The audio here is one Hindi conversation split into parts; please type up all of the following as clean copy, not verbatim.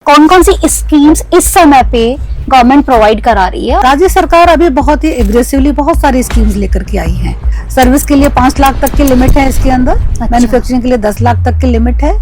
कौन कौन सी स्कीम्स इस समय पे गवर्नमेंट प्रोवाइड करा रही है? राज्य सरकार अभी बहुत ही एग्रेसिवली बहुत सारी स्कीम्स लेकर के आई हैं। सर्विस के लिए 5 लाख तक की लिमिट है इसके अंदर। अच्छा। मैन्युफैक्चरिंग के लिए 10 लाख तक की लिमिट है।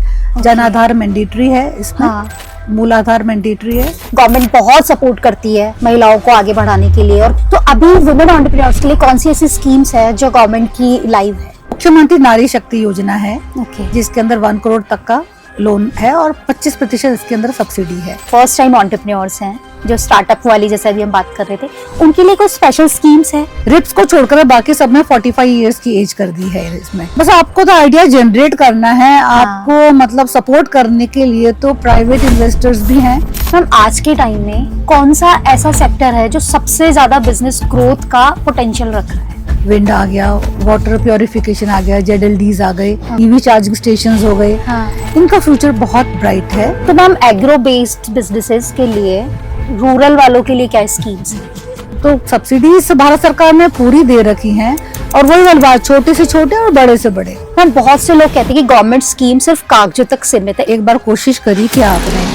जन आधार मैंडेटरी है इसमें। हाँ। मूल आधार मैंडेटरी है। गवर्नमेंट बहुत सपोर्ट करती है महिलाओं को आगे बढ़ाने के लिए। और तो अभी वुमेन एंटरप्रेन्योर्स के लिए कौन सी ऐसी स्कीम्स है जो गवर्नमेंट की लाइव है? मुख्यमंत्री नारी शक्ति योजना है ओके। जिसके अंदर 1 करोड़ तक का लोन है और 25% इसके अंदर सब्सिडी है। फर्स्ट टाइम एंटरप्रेन्योर्स हैं जो स्टार्टअप वाली, जैसे अभी हम बात कर रहे थे, उनके लिए कोई स्पेशल स्कीम्स है? रिप्स को छोड़कर बाकी सब में 45 इयर्स की एज कर दी है इसमें। बस आपको तो आइडिया जनरेट करना है। आपको मतलब सपोर्ट करने के लिए तो प्राइवेट इन्वेस्टर्स भी हैं। मैम आज के टाइम में कौन सा ऐसा सेक्टर है जो सबसे ज्यादा बिजनेस ग्रोथ का पोटेंशियल रख रहा है? विंड आ गया, वाटर प्योरिफिकेशन आ गया, ZLDs आ गए, EV चार्जिंग स्टेशंस हो गए। इनका फ्यूचर बहुत ब्राइट है। तो मैम एग्रो बेस्ड बिजनेसेस के लिए, रूरल वालों के लिए क्या स्कीम्स हैं? तो सब्सिडीज भारत सरकार ने पूरी दे रखी हैं और वही वाली बात, छोटे से छोटे और बड़े से बड़े। मैम बहुत से लोग कहते हैं कि गवर्नमेंट स्कीम सिर्फ कागजों तक सीमित है। एक बार कोशिश करी कि आपने।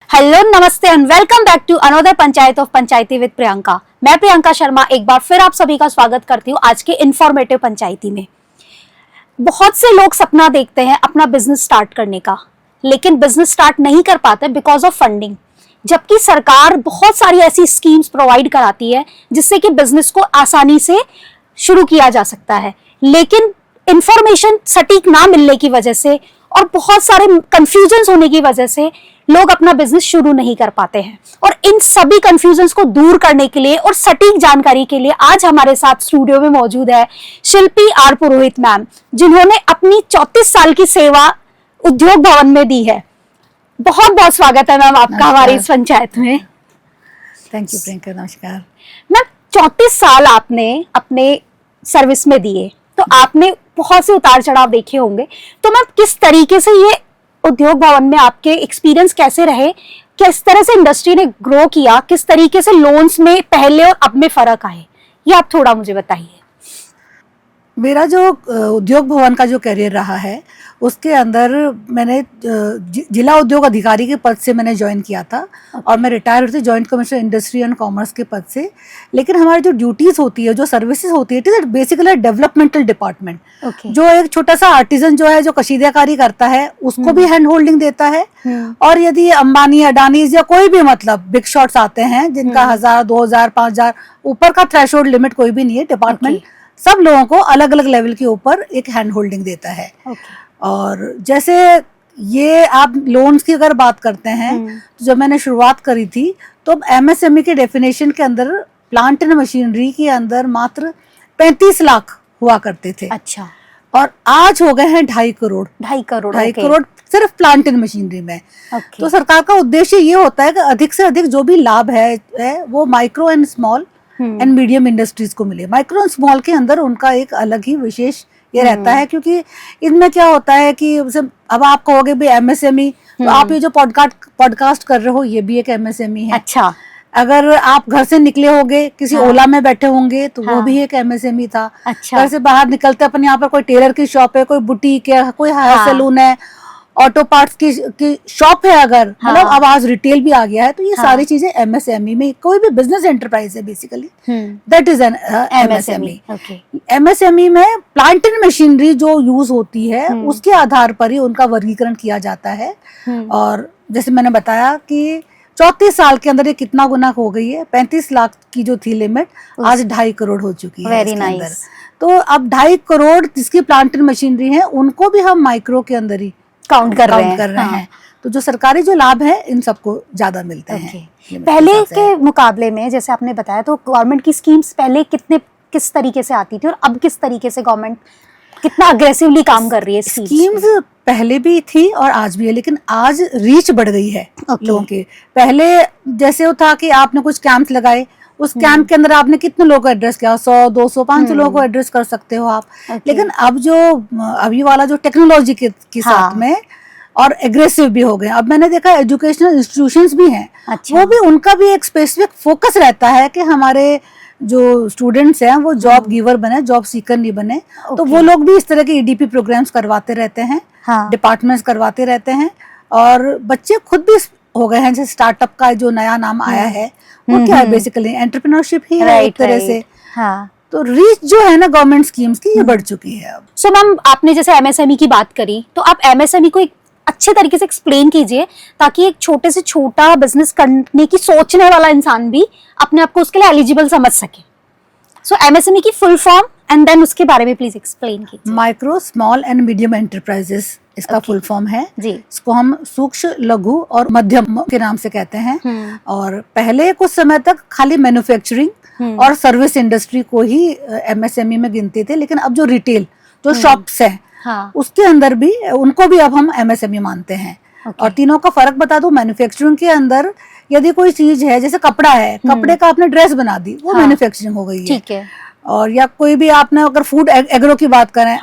हेलो, नमस्ते and welcome back to another panchayat of Panchayati with Priyanka. मैं प्रियंका शर्मा एक बार फिर आप सभी का स्वागत करती हूँ आज के इंफॉर्मेटिव पंचायती में। बहुत से लोग सपना देखते हैं अपना बिजनेस स्टार्ट करने का, लेकिन बिजनेस स्टार्ट नहीं कर पाते बिकॉज ऑफ फंडिंग। जबकि सरकार बहुत सारी ऐसी स्कीम्स प्रोवाइड कराती है जिससे कि बिजनेस को आसानी से शुरू किया जा सकता है, लेकिन इंफॉर्मेशन सटीक ना मिलने की वजह से और बहुत सारे कंफ्यूजन्स होने की वजह से लोग अपना बिजनेस शुरू नहीं कर पाते हैं। और इन सभी कंफ्यूजन्स को दूर करने के लिए और सटीक जानकारी के लिए आज हमारे साथ स्टूडियो में मौजूद है शिल्पी आर पुरोहित मैम, जिन्होंने अपनी 34 साल की सेवा उद्योग भवन में दी है। बहुत बहुत स्वागत है मैम आपका हमारी इस पंचायत में। थैंक यू प्रियंका, नमस्कार। मैम 34 साल आपने अपने सर्विस में दिए, तो आपने बहुत से उतार चढ़ाव देखे होंगे। तो मैम किस तरीके से ये उद्योग भवन में आपके एक्सपीरियंस कैसे रहे, किस तरह से इंडस्ट्री ने ग्रो किया, किस तरीके से लोन्स में पहले और अब में फर्क आए, ये आप थोड़ा मुझे बताइए। मेरा जो उद्योग भवन का जो करियर रहा है उसके अंदर मैंने जिला उद्योग अधिकारी के पद से मैंने ज्वाइन किया था और मैं रिटायर हुई थी joint commissioner industry and commerce के पद से। लेकिन हमारी जो ड्यूटीज होती है, जो सर्विसेज होती है, it is basically developmental department. जो एक छोटा सा आर्टिजन जो है, जो कशीदाकारी करता है, उसको भी हैंड होल्डिंग देता है। और यदि अंबानी, अडानी या कोई भी मतलब बिग शॉट्स आते हैं जिनका 1000, 2000, 5000 ऊपर का थ्रेशोल्ड लिमिट कोई भी नहीं है, डिपार्टमेंट सब लोगों को अलग अलग लेवल के ऊपर एक हैंड होल्डिंग देता है। और जैसे ये आप लोन्स की अगर बात करते हैं, तो जब मैंने शुरुआत करी थी तो MSME के डेफिनेशन के अंदर प्लांट एंड मशीनरी के अंदर मात्र 35 लाख हुआ करते थे। अच्छा। और आज हो गए हैं 2.5 करोड़। 2.5 करोड़ सिर्फ प्लांट एंड मशीनरी में। तो सरकार का उद्देश्य ये होता है कि अधिक से अधिक जो भी लाभ है वो micro and small and medium industries को मिले। माइक्रो एंड स्मॉल के अंदर उनका एक अलग ही विशेष ये रहता है, क्योंकि इनमें क्या होता है कि अब आप कहोगे भाई MSME, तो आप ये जो पॉडकास्ट कर रहे हो ये भी एक MSME है। अच्छा। अगर आप घर से निकले होंगे, किसी ओला में बैठे होंगे, तो वो भी एक MSME था। अच्छा। घर से बाहर निकलते अपन यहाँ पर कोई टेलर की शॉप है, कोई बुटीक है, कोई हेयर सैलून है, ऑटो पार्ट्स की शॉप है, अगर मतलब अब आज रिटेल भी आ गया है, तो ये सारी चीजें MSME में, कोई भी बिजनेस एंटरप्राइज है basically, that is an MSME। MSME में प्लांट एंड मशीनरी जो यूज होती है उसके आधार पर ही उनका वर्गीकरण किया जाता है। और जैसे मैंने बताया कि 34 साल के अंदर ये कितना गुना हो गई है। 35 लाख की जो थी लिमिट आज 2.5 करोड़ हो चुकी है। Very nice. तो अब 2.5 करोड़ जिसकी प्लांट एंड मशीनरी है उनको भी हम माइक्रो के अंदर ही काउंट कर रहे हैं। तो जो सरकारी जो लाभ है इन सबको ज्यादा मिलते हैं। पहले के मुकाबले में जैसे आपने बताया, तो गवर्नमेंट की स्कीम्स पहले किस तरीके से आती थी और अब किस तरीके से गवर्नमेंट कितना अग्रेसिवली काम कर रही है? स्कीम्स पहले भी थी और आज भी है, लेकिन आज रीच बढ़ गई है लोगों के। पहले जैसे वो था कि आपने कुछ कैंप्स लगाए, उस कैंप के अंदर आपने कितने लोगों को एड्रेस किया, 100, 200, 500 लोगों को एड्रेस कर सकते हो आप। लेकिन अब जो अभी वाला जो टेक्नोलॉजी के साथ में और एग्रेसिव भी हो गए। अब मैंने देखा एजुकेशनल इंस्टीट्यूशंस भी हैं, अच्छा। वो भी उनका भी एक स्पेसिफिक फोकस रहता है कि हमारे जो स्टूडेंट्स हैं वो जॉब गिवर बने, जॉब सीकर नहीं बने। तो वो लोग भी इस तरह के ईडीपी प्रोग्राम्स करवाते रहते हैं, हाँ। डिपार्टमेंट्स करवाते रहते हैं। और बच्चे खुद भी हो गए हैं, जैसे स्टार्टअप का जो नया नाम आया है वो क्या है, बेसिकली एंटरप्रेन्योरशिप ही है एक तरह से। हाँ। तो रीच जो है ना गवर्नमेंट स्कीम्स की, ये बढ़ चुकी है अब। सो मैम, आपने जैसे एमएसएमई की बात करी, तो आप एमएसएमई को एक अच्छे तरीके से एक्सप्लेन कीजिए ताकि एक छोटे से छोटा बिजनेस करने की सोचने वाला इंसान भी अपने आप को उसके लिए एलिजिबल समझ सके। सो एमएसएमई की फुल फॉर्म एंड देन उसके बारे में प्लीज एक्सप्लेन कीजिए। Micro small and medium enterprises इसका फुल फॉर्म है जी। इसको हम सूक्ष्म, लघु और मध्यम के नाम से कहते हैं। और पहले कुछ समय तक खाली मैन्युफैक्चरिंग और सर्विस इंडस्ट्री को ही एमएसएमई में गिनते थे, लेकिन अब जो रिटेल जो शॉप्स हैं, हाँ। उसके अंदर भी उनको भी अब हम एमएसएमई मानते हैं। और तीनों का फर्क बता दूं, मैन्युफैक्चरिंग के अंदर यदि कोई चीज है, जैसे कपड़ा है, कपड़े का आपने ड्रेस बना दी, वो मैन्युफैक्चरिंग हो गई है। ठीक है। और या कोई भी आपने अगर फूड एग्रो की बात करें,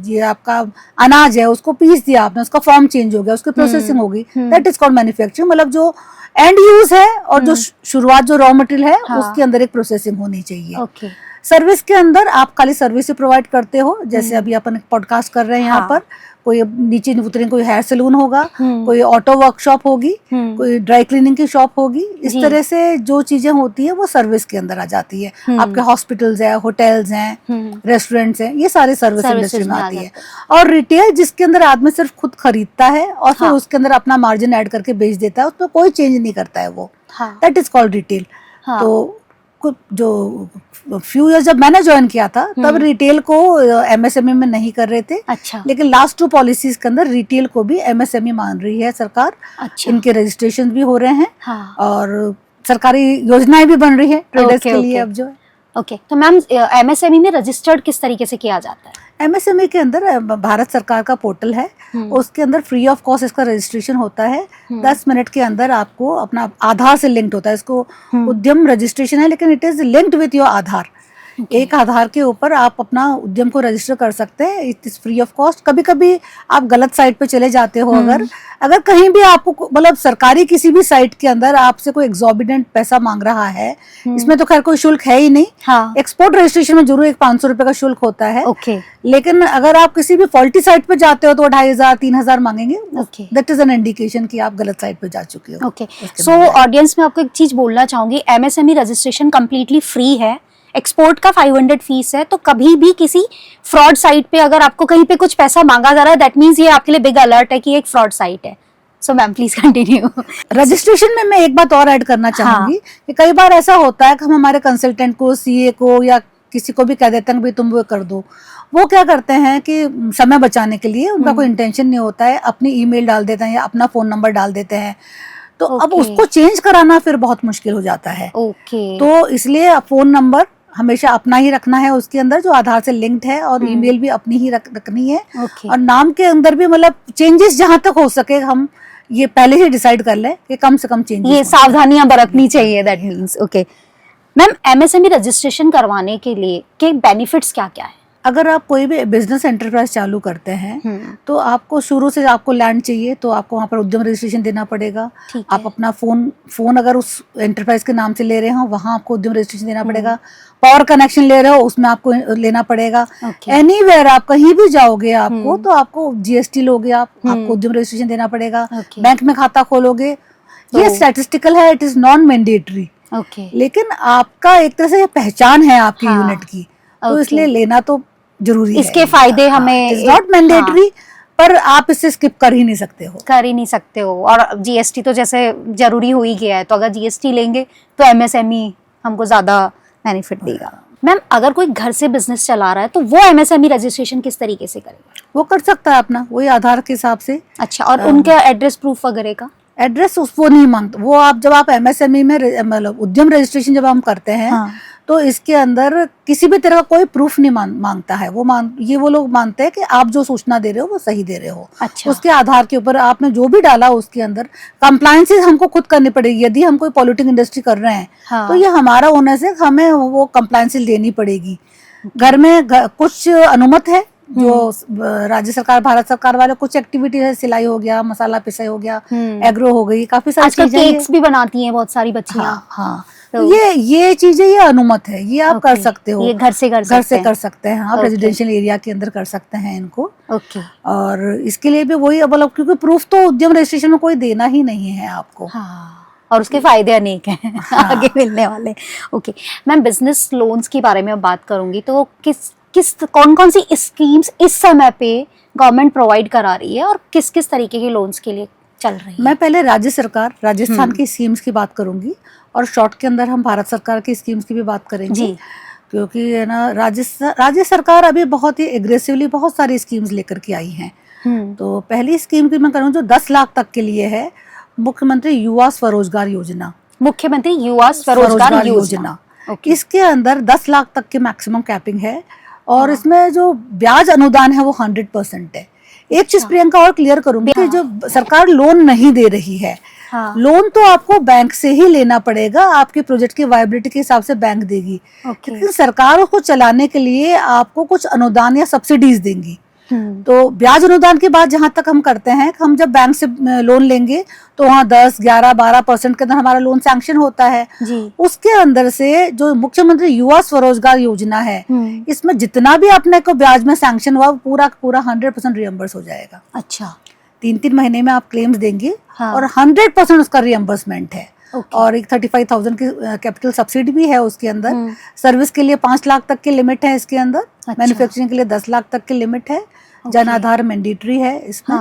ये आपका अनाज है, उसको पीस दिया आपने, उसका फॉर्म चेंज हो गया, उसकी प्रोसेसिंग होगी, दैट इज कॉल्ड मैन्युफैक्चरिंग। मतलब जो एंड यूज है और जो शुरुआत जो रॉ मटेरियल है, उसके अंदर एक प्रोसेसिंग होनी चाहिए। ओके। सर्विस के अंदर आप खाली सर्विस ही प्रोवाइड करते हो, जैसे अभी अपन पॉडकास्ट कर रहे हैं यहाँ पर, कोई नीचे उतरे, कोई हेयर सैलून होगा, कोई ऑटो वर्कशॉप होगी, कोई ड्राई क्लीनिंग की शॉप होगी। इस तरह से जो चीजें होती है वो सर्विस के अंदर आ जाती है। आपके हॉस्पिटल्स है, होटल्स हैं, रेस्टोरेंट्स हैं, ये सारे सर्विस इंडस्ट्री में आती है। और रिटेल जिसके अंदर आदमी सिर्फ खुद खरीदता है और फिर उसके अंदर अपना मार्जिन ऐड करके बेच देता है, उसमें कोई चेंज नहीं करता है वो, दैट इज कॉल्ड रिटेल। तो जो फ्यू ईयर्स जब मैंने ज्वाइन किया था तब रिटेल को एमएसएमई में नहीं कर रहे थे। अच्छा। लेकिन लास्ट 2 पॉलिसीज के अंदर रिटेल को भी एमएसएमई मान रही है सरकार। अच्छा। इनके रजिस्ट्रेशन भी हो रहे हैं। हाँ। और सरकारी योजनाएं भी बन रही है ट्रेडर्स के लिए अब जो है। ओके। तो मैम, एमएसएमई में रजिस्टर्ड किस तरीके से किया जाता है? एमएसएमई के अंदर भारत सरकार का पोर्टल है, उसके अंदर फ्री ऑफ कॉस्ट इसका रजिस्ट्रेशन होता है। 10 मिनट के अंदर आपको अपना आधार से लिंक्ड होता है। इसको उद्यम रजिस्ट्रेशन है, लेकिन it is linked with your Aadhaar. एक आधार के ऊपर आप अपना उद्यम को रजिस्टर कर सकते हैं। It is free of cost. कभी कभी आप गलत साइट पे चले जाते हो, अगर कहीं भी आपको मतलब सरकारी किसी भी साइट के अंदर आपसे कोई एग्जॉर्बिडेंट पैसा मांग रहा है, इसमें तो खैर कोई शुल्क है ही नहीं। हाँ। एक्सपोर्ट रजिस्ट्रेशन में जरूर एक 500 रुपए का शुल्क होता है। ओके। लेकिन अगर आप किसी भी फॉल्टी साइट पे जाते हो तो 2500 3000 मांगेंगे। Okay. That is an indication कि आप गलत साइट पे जा चुके हो। ओके। सो ऑडियंस में आपको एक चीज बोलना चाहूंगी, एमएसएमई रजिस्ट्रेशन कंप्लीटली फ्री है। एक्सपोर्ट का 500 फीस है। तो कभी भी किसी फ्रॉड साइट पे अगर आपको कहीं पे कुछ पैसा मांगा जा रहा है, दैट मींस ये आपके लिए बिग अलर्ट है कि एक फ्रॉड साइट है। So ma'am please continue. Registration में मैं एक बात और ऐड करना चाहूंगी कि कई बार ऐसा होता है कि हम हमारे कंसल्टेंट को, सीए को या किसी को भी कह देते हैं भाई तुम वो कर दो। वो क्या करते हैं कि समय बचाने के लिए, उनका कोई इंटेंशन नहीं होता है, अपनी ईमेल डाल देते हैं या अपना फोन नंबर डाल देते हैं। तो अब उसको चेंज कराना फिर बहुत मुश्किल हो जाता है। तो इसलिए फोन नंबर हमेशा अपना ही रखना है उसके अंदर जो आधार से लिंक्ड है, और ईमेल भी अपनी ही रखनी है। और नाम के अंदर भी मतलब चेंजेस जहां तक हो सके हम ये पहले ही डिसाइड कर लें कि कम से कम चेंजेस, ये सावधानियां बरतनी चाहिए। That means okay. Ma'am, MSME registration करवाने के लिए के बेनिफिट्स क्या क्या है? अगर आप कोई भी बिजनेस एंटरप्राइज चालू करते हैं तो आपको शुरू से आपको लैंड चाहिए, तो आपको वहाँ पर उद्यम रजिस्ट्रेशन देना पड़ेगा। आप अपना फोन अगर उस एंटरप्राइज के नाम से ले रहे हो, वहाँ आपको उद्यम रजिस्ट्रेशन देना पड़ेगा। पावर कनेक्शन ले रहे हो, उसमें आपको लेना पड़ेगा। एनीवेयर आप कहीं भी जाओगे आपको तो आपको जीएसटी लोगे, आपको उद्यम रजिस्ट्रेशन देना पड़ेगा। बैंक में खाता खोलोगे, ये स्टैटिस्टिकल है, इट इज नॉन मैंडेटरी। लेकिन आपका एक तरह से पहचान है आपकी यूनिट की, तो इसलिए लेना तो जरूरी है। इसके फायदे हमें इट्स नॉट मैंडेटरी, पर आप इससे स्किप कर ही नहीं सकते हो। और जीएसटी तो जैसे जरूरी हो ही गया है, तो अगर जीएसटी लेंगे तो एमएसएमई हमको ज्यादा बेनिफिट देगा। मैम, अगर कोई घर से बिजनेस चला रहा है तो वो एमएसएमई रजिस्ट्रेशन किस तरीके से करेगा? वो कर सकता है अपना वही आधार के हिसाब से। अच्छा। और उनके एड्रेस प्रूफ वगैरह का? एड्रेस वो नहीं मांगता। वो आप जब आप एमएसएमई में मतलब उद्यम रजिस्ट्रेशन जब हम करते हैं तो इसके अंदर किसी भी तरह का कोई प्रूफ नहीं मांगता है। वो लोग मानते हैं कि आप जो सूचना दे रहे हो वो सही दे रहे हो। अच्छा। उसके आधार के ऊपर आपने जो भी डाला उसके अंदर कंप्लायंसेस हमको खुद करनी पड़ेगी। यदि हम कोई पॉलिटिक इंडस्ट्री कर रहे हैं तो ये हमारा होने से हमें वो कंप्लायंसेस देनी पड़ेगी। घर में कुछ अनुमत है जो राज्य सरकार भारत सरकार वाले कुछ एक्टिविटी है, सिलाई हो गया, मसाला पिसाई हो गया, एग्रो हो गई, काफी सारी आजकल चीजें केक्स भी बनाती हैं बहुत सारी बच्चियां। हाँ, हाँ। तो ये चीजें ये अनुमत है, ये आप कर सकते हो, ये घर से कर सकते हैं आप, रेजिडेंशियल एरिया के अंदर कर सकते हैं इनको। ओके। और इसके लिए भी वही मतलब, क्योंकि प्रूफ तो उद्यम रजिस्ट्रेशन में कोई देना ही नहीं है आपको। हाँ, और उसके फायदे अनेक हैं आगे मिलने वाले। ओके मैम, बिजनेस लोन्स के बारे में बात करूंगी तो कौन कौन सी स्कीम्स इस समय पे गवर्नमेंट प्रोवाइड करा रही है और किस किस तरीके के लोन्स के लिए चल रही है? मैं पहले राज्य सरकार राजस्थान की स्कीम्स की बात करूंगी और शॉर्ट के अंदर हम भारत सरकार की स्कीम्स की भी बात करेंगे जी। क्योंकि है ना, राज्य सरकार अभी बहुत ही एग्रेसिवली बहुत सारी स्कीम्स लेकर के आई हैं। तो पहली स्कीम की मैं करूँ जो 10 लाख तक के लिए है, मुख्यमंत्री युवा स्वरोजगार योजना। मुख्यमंत्री युवा स्वरोजगार योजना। इसके अंदर 10 लाख तक के मैक्सिमम कैपिंग है और इसमें जो ब्याज अनुदान है वो 100% है। एक चीज प्रियंका और क्लियर करूंगी कि जो सरकार लोन नहीं दे रही है, लोन तो आपको बैंक से ही लेना पड़ेगा, आपके प्रोजेक्ट की वायबिलिटी के हिसाब से बैंक देगी, लेकिन सरकार उसको चलाने के लिए आपको कुछ अनुदान या सब्सिडीज देंगी। तो ब्याज अनुदान की बात जहां तक हम करते हैं, हम जब बैंक से लोन लेंगे तो वहाँ 10, 11, 12% के अंदर हमारा लोन सैंक्शन होता है जी। उसके अंदर से जो मुख्यमंत्री युवा स्वरोजगार योजना है, इसमें जितना भी अपने को ब्याज में सैंक्शन हुआ पूरा 100% रियम्बर्स हो जाएगा। अच्छा, 3-3 महीने में आप क्लेम्स देंगे और 100% उसका रियम्बर्समेंट है। और एक 35,000 की कैपिटल सब्सिडी भी है उसके अंदर। सर्विस के लिए 5 लाख तक की लिमिट है इसके अंदर। मैन्युफैक्चरिंग के लिए 10 लाख तक की लिमिट है। जन आधार मैंडेटरी है इसमें,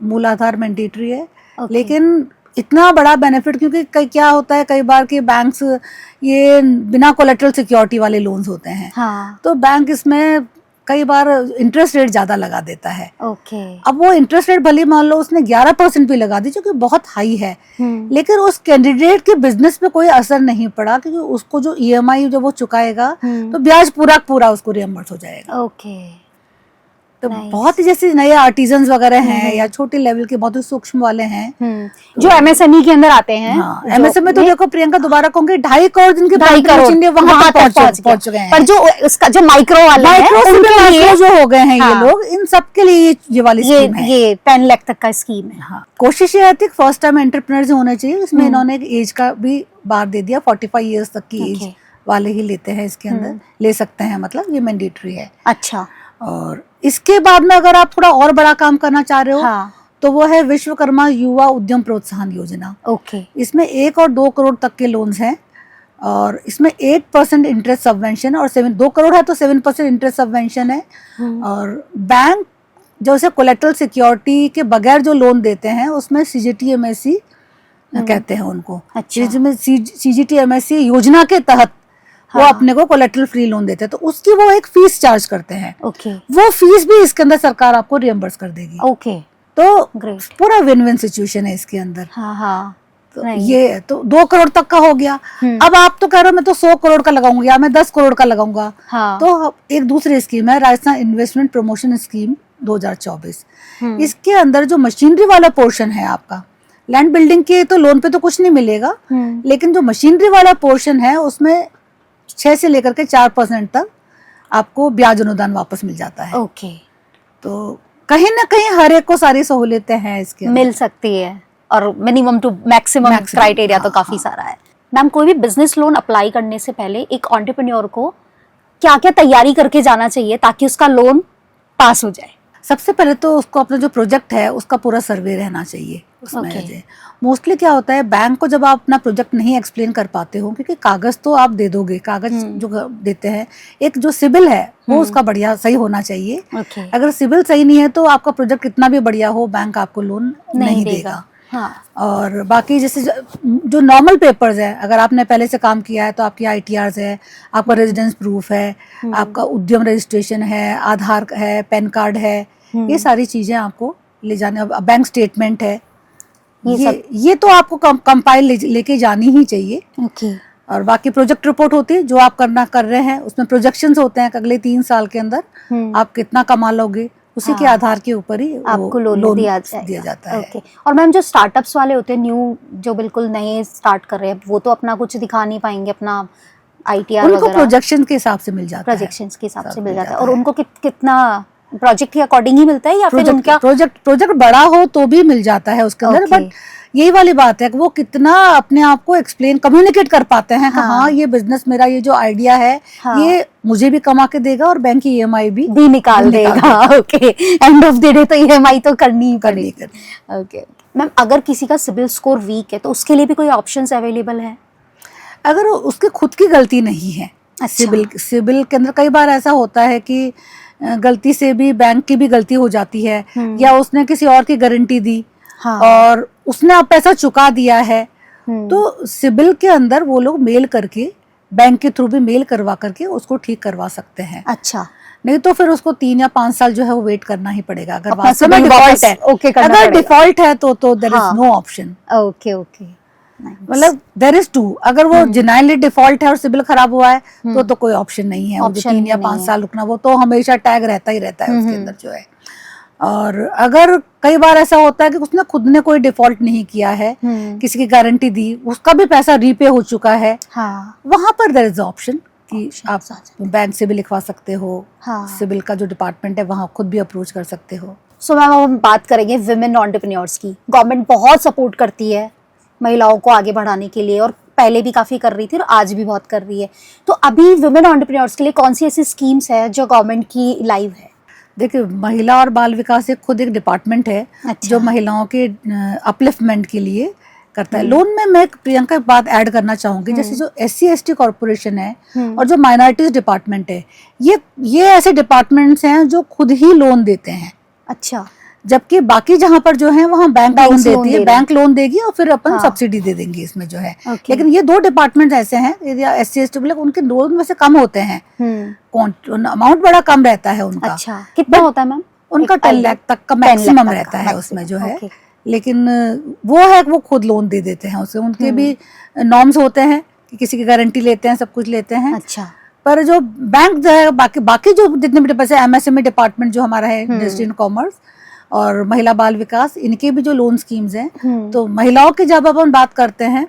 मूल आधार मैंडेटरी है। लेकिन इतना बड़ा बेनिफिट, क्योंकि क्या होता है कई बार कि बैंक्स ये बिना कोलेटरल सिक्योरिटी वाले लोन्स होते हैं, तो बैंक इसमें कई बार इंटरेस्ट रेट ज्यादा लगा देता है। अब वो इंटरेस्ट रेट भले मान लो उसने 11% भी लगा दी, जो कि बहुत हाई है, लेकिन उस कैंडिडेट के बिजनेस पे कोई असर नहीं पड़ा, क्योंकि उसको जो EMI जो वो चुकाएगा तो ब्याज पूरा उसको रियम्बर्स हो जाएगा। तो बहुत ही जैसे नए आर्टिजन्स वगैरह हैं या छोटे लेवल के बहुत ही सूक्ष्म वाले हैं जो MSME के अंदर आते हैं। MSME तो देखो प्रियंका, दोबारा कहूंगी 2.5 करोड़ जिनके वहां तक पहुंच चुके हैं। पर जो उसका जो माइक्रो वाले हैं, जो हो गए हैं ये लोग, इन सबके लिए ये वाली स्कीम है। ये 10 लाख तक का स्कीम है। हाँ, कोशिश ये रहती है फर्स्ट टाइम एंटरप्रेन्योर्स होने चाहिए। इसमें इन्होंने एज का भी बार दे दिया, 45 ईयर्स तक की एज वाले ही लेते हैं इसके अंदर, ले सकते हैं, मतलब ये मैंडेटरी है। अच्छा, और इसके बाद में अगर आप थोड़ा और बड़ा काम करना चाह रहे हो तो वो है विश्वकर्मा युवा उद्यम प्रोत्साहन योजना। इसमें 1 और 2 करोड़ तक के लोन्स हैं और इसमें 8% इंटरेस्ट सबवेंशन और 2 करोड़ है तो 7% इंटरेस्ट सबवेंशन है। और बैंक जो से कोलेटरल सिक्योरिटी के बगैर जो लोन देते हैं उसमें CGTMSE कहते हैं उनको। जिसमें CGTMSE योजना के तहत वो अपने को कोलेटरल फ्री लोन देते हैं, तो उसकी वो एक फीस चार्ज करते हैं। वो फीस भी इसके अंदर सरकार आपको रियम्बर्स कर देगी। तो पूरा विन-विन सिचुएशन है इसके अंदर। तो ये तो 2 करोड़ तक का हो गया। अब आप तो कह रहे हो मैं तो 100 करोड़ का लगाऊंगा या मैं 10 करोड़ का लगाऊंगा। तो एक दूसरी स्कीम है राजस्थान इन्वेस्टमेंट प्रमोशन स्कीम 2024। इसके अंदर जो मशीनरी वाला पोर्शन है आपका, लैंड बिल्डिंग के तो लोन पे तो कुछ नहीं मिलेगा, लेकिन जो मशीनरी वाला पोर्शन है उसमें 6 से लेकर के 4% तक आपको ब्याज अनुदान वापस मिल जाता है। तो कहीं ना कहीं हर एक को सारी सहूलियतें हैं इसके मिल सकती है और मिनिमम टू मैक्सिमम क्राइटेरिया तो काफी सारा है। मैम, कोई भी बिजनेस लोन अप्लाई करने से पहले एक एंटरप्रेन्योर को क्या क्या तैयारी करके जाना चाहिए ताकि उसका लोन पास हो जाए? सबसे पहले तो उसको अपना जो प्रोजेक्ट है उसका पूरा सर्वे रहना चाहिए उसमें। मोस्टली क्या होता है, बैंक को जब आप अपना प्रोजेक्ट नहीं एक्सप्लेन कर पाते हो, क्योंकि कागज तो आप दे दोगे, कागज जो देते हैं, एक जो सिविल है वो उसका बढ़िया सही होना चाहिए। अगर सिविल सही नहीं है तो आपका प्रोजेक्ट कितना भी बढ़िया हो, बैंक आपको लोन नहीं देगा। और बाकी जैसे जो नॉर्मल पेपर्स है, अगर आपने पहले से काम किया है तो आपकी ITRs है, आपका रेजिडेंस प्रूफ है, आपका उद्यम रजिस्ट्रेशन है, आधार है, पैन कार्ड है, ये सारी चीजें आपको ले जाने, बैंक स्टेटमेंट है, ये तो आपको कंपाइल लेके जानी ही चाहिए। और बाकी प्रोजेक्ट रिपोर्ट होती है जो आप कर रहे हैं, उसमें प्रोजेक्शंस होते हैं अगले 3 साल के अंदर आप कितना कमा लोगे, उसी के आधार के ऊपर ही आपको लोन दिया जाता है। और मैम, जो स्टार्टअप्स वाले होते हैं, न्यू जो बिल्कुल नए स्टार्ट कर रहे हैं, वो तो अपना कुछ दिखा नहीं पाएंगे, अपना ITR उनको प्रोजेक्शन के हिसाब से मिल जाता है। और उनको कितना प्रोजेक्ट के अकॉर्डिंग ही मिलता है या फिर उनका प्रोजेक्ट बड़ा हो तो भी मिल जाता है उसके अंदर, बट यही वाली बात है कि वो कितना अपने आप को एक्सप्लेन कम्युनिकेट कर पाते हैं कि हाँ ये बिजनेस मेरा ये जो आइडिया है ये मुझे भी कमा के देगा और बैंक की ईएमआई भी निकाल देगा। Okay, end of the day तो ईएमआई तो करनी ही पड़ेगी। ओके मैम, अगर किसी का सिबिल स्कोर वीक है तो उसके लिए भी कोई ऑप्शंस अवेलेबल है? अगर उसकी खुद की गलती नहीं है, सिबिल के अंदर कई बार ऐसा होता है कि गलती से भी बैंक की भी गलती हो जाती है, या उसने किसी और की गारंटी दी और उसने अब पैसा चुका दिया है, तो सिबिल के अंदर वो लोग मेल करके बैंक के थ्रू भी मेल करवा करके उसको ठीक करवा सकते हैं। अच्छा, नहीं तो फिर उसको 3 या 5 साल जो है वो वेट करना ही पड़ेगा। अगर वास्तव में डिफॉल्ट है, अगर डिफॉल्ट है तो there is no option. Okay okay, मतलब देयर इज 2, अगर वो जेन्युइनली डिफॉल्ट है और सिबिल खराब हुआ है तो कोई ऑप्शन नहीं है। 3 या 5 साल रुकना वो तो हमेशा टैग रहता ही रहता है उसके अंदर जो है। और अगर कई बार ऐसा होता है कि उसने खुद ने कोई डिफॉल्ट नहीं किया है, किसी की गारंटी दी, उसका भी पैसा रीपे हो चुका है, वहां पर देयर इज ऑप्शन कि आप बैंक से भी लिखवा सकते हो। सिबिल का जो डिपार्टमेंट है वहां खुद भी अप्रोच कर सकते हो। सो मैम, हम बात करेंगे विमेन एंटरप्रेन्योर्स की। गवर्नमेंट बहुत सपोर्ट करती है महिलाओं को आगे बढ़ाने के लिए, और पहले भी काफी कर रही थी और आज भी बहुत कर रही है। तो अभी विमेन एंटरप्रेन्योर्स के लिए कौन सी ऐसी स्कीम्स है जो गवर्नमेंट की लाइव है? देखिए, महिला और बाल विकास एक खुद एक डिपार्टमेंट है। अच्छा। जो महिलाओं के अपलिफ्टमेंट के लिए करता है। लोन में मैं प्रियंका एक बात ऐड करना चाहूंगी, जैसे जो SC/ST कॉर्पोरेशन है और जो माइनॉरिटीज डिपार्टमेंट है, ये ऐसे डिपार्टमेंट्स हैं जो खुद ही लोन देते हैं। अच्छा, जबकि बाकी जहां पर जो है वहां बैंक लोन देती है, बैंक लोन देगी और फिर अपन सब्सिडी दे देंगे इसमें जो है। लेकिन ये 2 डिपार्टमेंट ऐसे हैं, SC/ST उनके लोन वैसे कम होते हैं, अमाउंट बड़ा कम रहता है उनका। अच्छा, कितना होता है मैम? उनका 10 लाख तक का मैक्सिमम रहता है उसमें जो है। लेकिन वो है वो खुद लोन दे देते हैं उसे, उनके भी नॉर्म्स होते हैं कि किसी की गारंटी लेते हैं, सब कुछ लेते हैं। अच्छा, पर जो बैंक जो है बाकी जो जितने भी पैसे MSME डिपार्टमेंट जो हमारा है, इंडस्ट्री एंड कॉमर्स और महिला बाल विकास, इनके भी जो लोन स्कीम्स हैं, तो महिलाओं की जब अपन बात करते हैं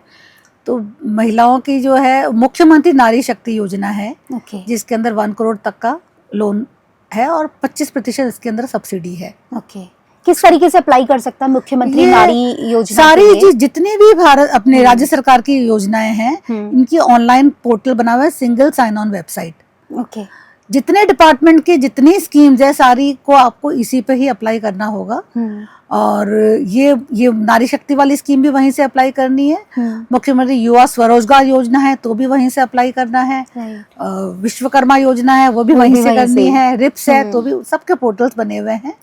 तो महिलाओं की जो है मुख्यमंत्री नारी शक्ति योजना है, जिसके अंदर 1 करोड़ तक का लोन है और 25% इसके अंदर सब्सिडी है। किस तरीके से अप्लाई कर सकता है मुख्यमंत्री नारी योजना? सारी जितनी भी भारत अपने राज्य सरकार की योजनाएं हैं, इनकी ऑनलाइन पोर्टल बना हुआ है, सिंगल साइन ऑन वेबसाइट। जितने डिपार्टमेंट की जितनी स्कीम्स है सारी को आपको इसी पे ही अप्लाई करना होगा। और ये नारी शक्ति वाली स्कीम भी वहीं से अप्लाई करनी है। मुख्यमंत्री युवा स्वरोजगार योजना है तो भी वहीं से अप्लाई करना है। विश्वकर्मा योजना है वो भी वहीं से करनी है। रिप्स है तो भी, सबके पोर्टल्स बने हुए हैं।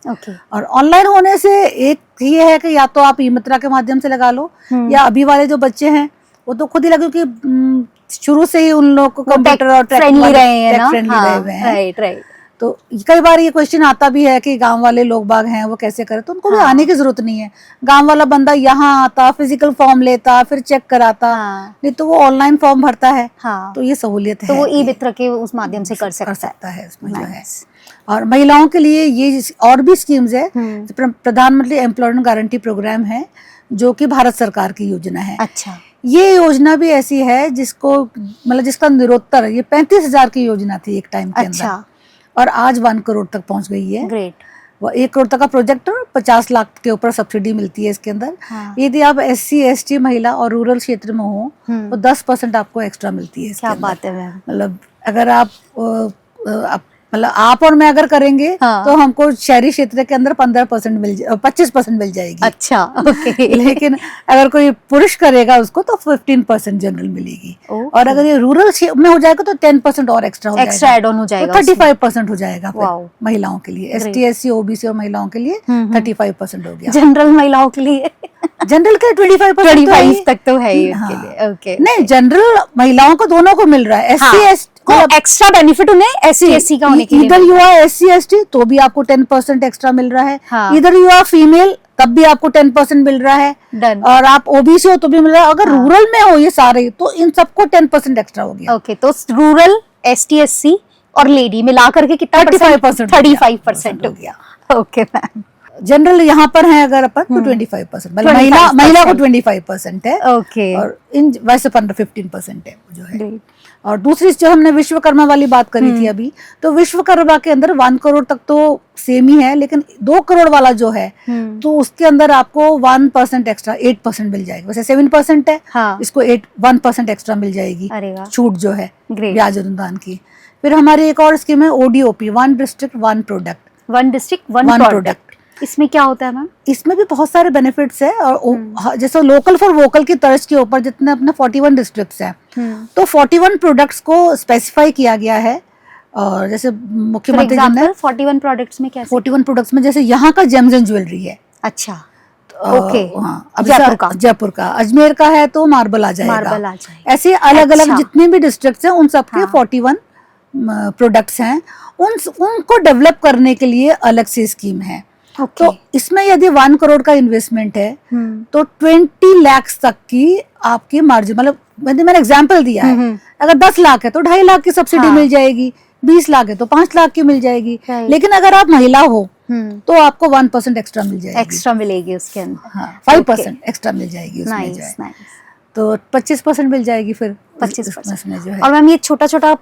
और ऑनलाइन होने से एक ये है कि या तो आप ई-मित्रा के माध्यम से लगा लो, या अभी वाले जो बच्चे हैं वो तो खुद ही लगे, क्योंकि शुरू से ही उन लोगों को कंप्यूटर और फ्रेंडली रहे हैं ना। राइट। तो कई बार ये क्वेश्चन आता भी है कि गांव वाले लोग बाग हैं वो कैसे करें, तो उनको भी आने की जरूरत नहीं है। गांव वाला बंदा यहाँ आता, फिजिकल फॉर्म लेता, फिर चेक कराता, नहीं तो वो ऑनलाइन फॉर्म भरता है। तो ये सहूलियत है, तो वो ई-मित्र के उस माध्यम से कर सकता है इसमें जो है। और महिलाओं के लिए ये और भी स्कीम्स है। प्रधानमंत्री एम्प्लॉयमेंट गारंटी प्रोग्राम है जो कि भारत सरकार की योजना है। अच्छा, ये योजना भी ऐसी है जिसको मतलब जिसका निरोत्तर, ये 35,000 की योजना थी एक टाइम के अंदर, और आज 1 करोड़ तक पहुंच गई है। ग्रेट। वो 1 करोड़ तक का प्रोजेक्ट और 50 लाख के ऊपर सब्सिडी मिलती है इसके अंदर। यदि आप SC/ST महिला और रूरल क्षेत्र में हो तो 10% आपको एक्स्ट्रा मिलती है। क्या बात है मैम। मतलब अगर आप मतलब आप और मैं अगर करेंगे तो हमको शहरी क्षेत्र के अंदर 25% मिल जाएगी। अच्छा, ओके। लेकिन अगर कोई पुरुष करेगा उसको तो 15% जनरल मिलेगी। और अगर ये रूरल में हो जाएगा तो 10% और एक्स्ट्रा एड ऑन हो जाएगा, तो 35% हो जाएगा महिलाओं के लिए। ST/SC OBC और महिलाओं के लिए 35% हो गया। जनरल महिलाओं के लिए जनरल के 25% तक तो है ही उनके लिए। ओके, नहीं जनरल महिलाओं को दोनों को मिल रहा है। SC/ST को एक्स्ट्रा बेनिफिट उन्हें SC/SC का होने के लिए। इधर यू आर SC/ST तो भी आपको 10% एक्स्ट्रा मिल रहा है। इधर यू आर फीमेल तब भी आपको 10% मिल रहा है। और आप OBC हो तो भी मिल रहा है। अगर रूरल में हो ये सारे तो इन सबको 10% एक्स्ट्रा हो गया। ओके, तो रूरल, ST/SC और लेडी मिला करके कितना? 35% हो गया। Okay ma'am. जनरल यहाँ पर है अगर अपन तो 25%, महिला को 25% है। ओके। और इन वैसे 15% है जो है। और दूसरी जो हमने विश्वकर्मा वाली बात करी थी अभी, तो विश्वकर्मा के अंदर 1 करोड़ तक तो सेम ही है, लेकिन 2 करोड़ वाला जो है तो उसके अंदर आपको 1% एक्स्ट्रा 8% मिल जाएगी। वैसे 7% है, हाँ। इसको 1% एक्स्ट्रा मिल जाएगी, अरे वाह, छूट जो है ग्रेट। ब्याज अनुदान की। फिर हमारी एक और स्कीम है ODOP, 1 district 1 product. 1 district 1 product, इसमें क्या होता है मैम? इसमें भी बहुत सारे बेनिफिट्स है, और जैसे लोकल फॉर वोकल की तर्ज के ऊपर जितने अपने 41 डिस्ट्रिक्ट्स हैं, तो 41 प्रोडक्ट्स को स्पेसिफाई किया गया है। और जैसे मुख्यमंत्री जी ने 41 प्रोडक्ट्स में क्या? 41 प्रोडक्ट्स में जैसे यहाँ का जेम्स एंड ज्वेलरी है। अच्छा, ओके। हाँ, अब जयपुर का अजमेर का है तो मार्बल आ जाएगा। मार्बल आ जाएगा। ऐसे अलग अलग अच्छा। जितने भी डिस्ट्रिक्ट्स हैं उन सबके हाँ। 41 प्रोडक्ट्स हैं, उनको डेवलप करने के लिए अलग से स्कीम है। ओके। तो इसमें यदि 1 करोड़ का इन्वेस्टमेंट है तो 20 लाख तक की आपकी मार्जिन, मतलब मैंने एग्जांपल दिया है, अगर 10 लाख है तो 2.5 लाख की सब्सिडी हाँ। मिल जाएगी, 20 लाख है तो 5 लाख की मिल जाएगी। Right. लेकिन अगर आप महिला हो तो आपको 1% एक्स्ट्रा मिल जाएगी, एक्स्ट्रा मिलेगी उसके अंदर। हाँ, 5% एक्स्ट्रा मिल जाएगी उसमें जो है। Nice nice. तो 25% मिल जाएगी फिर 25%। इसमें जो है। और मैम ये छोटा छोटा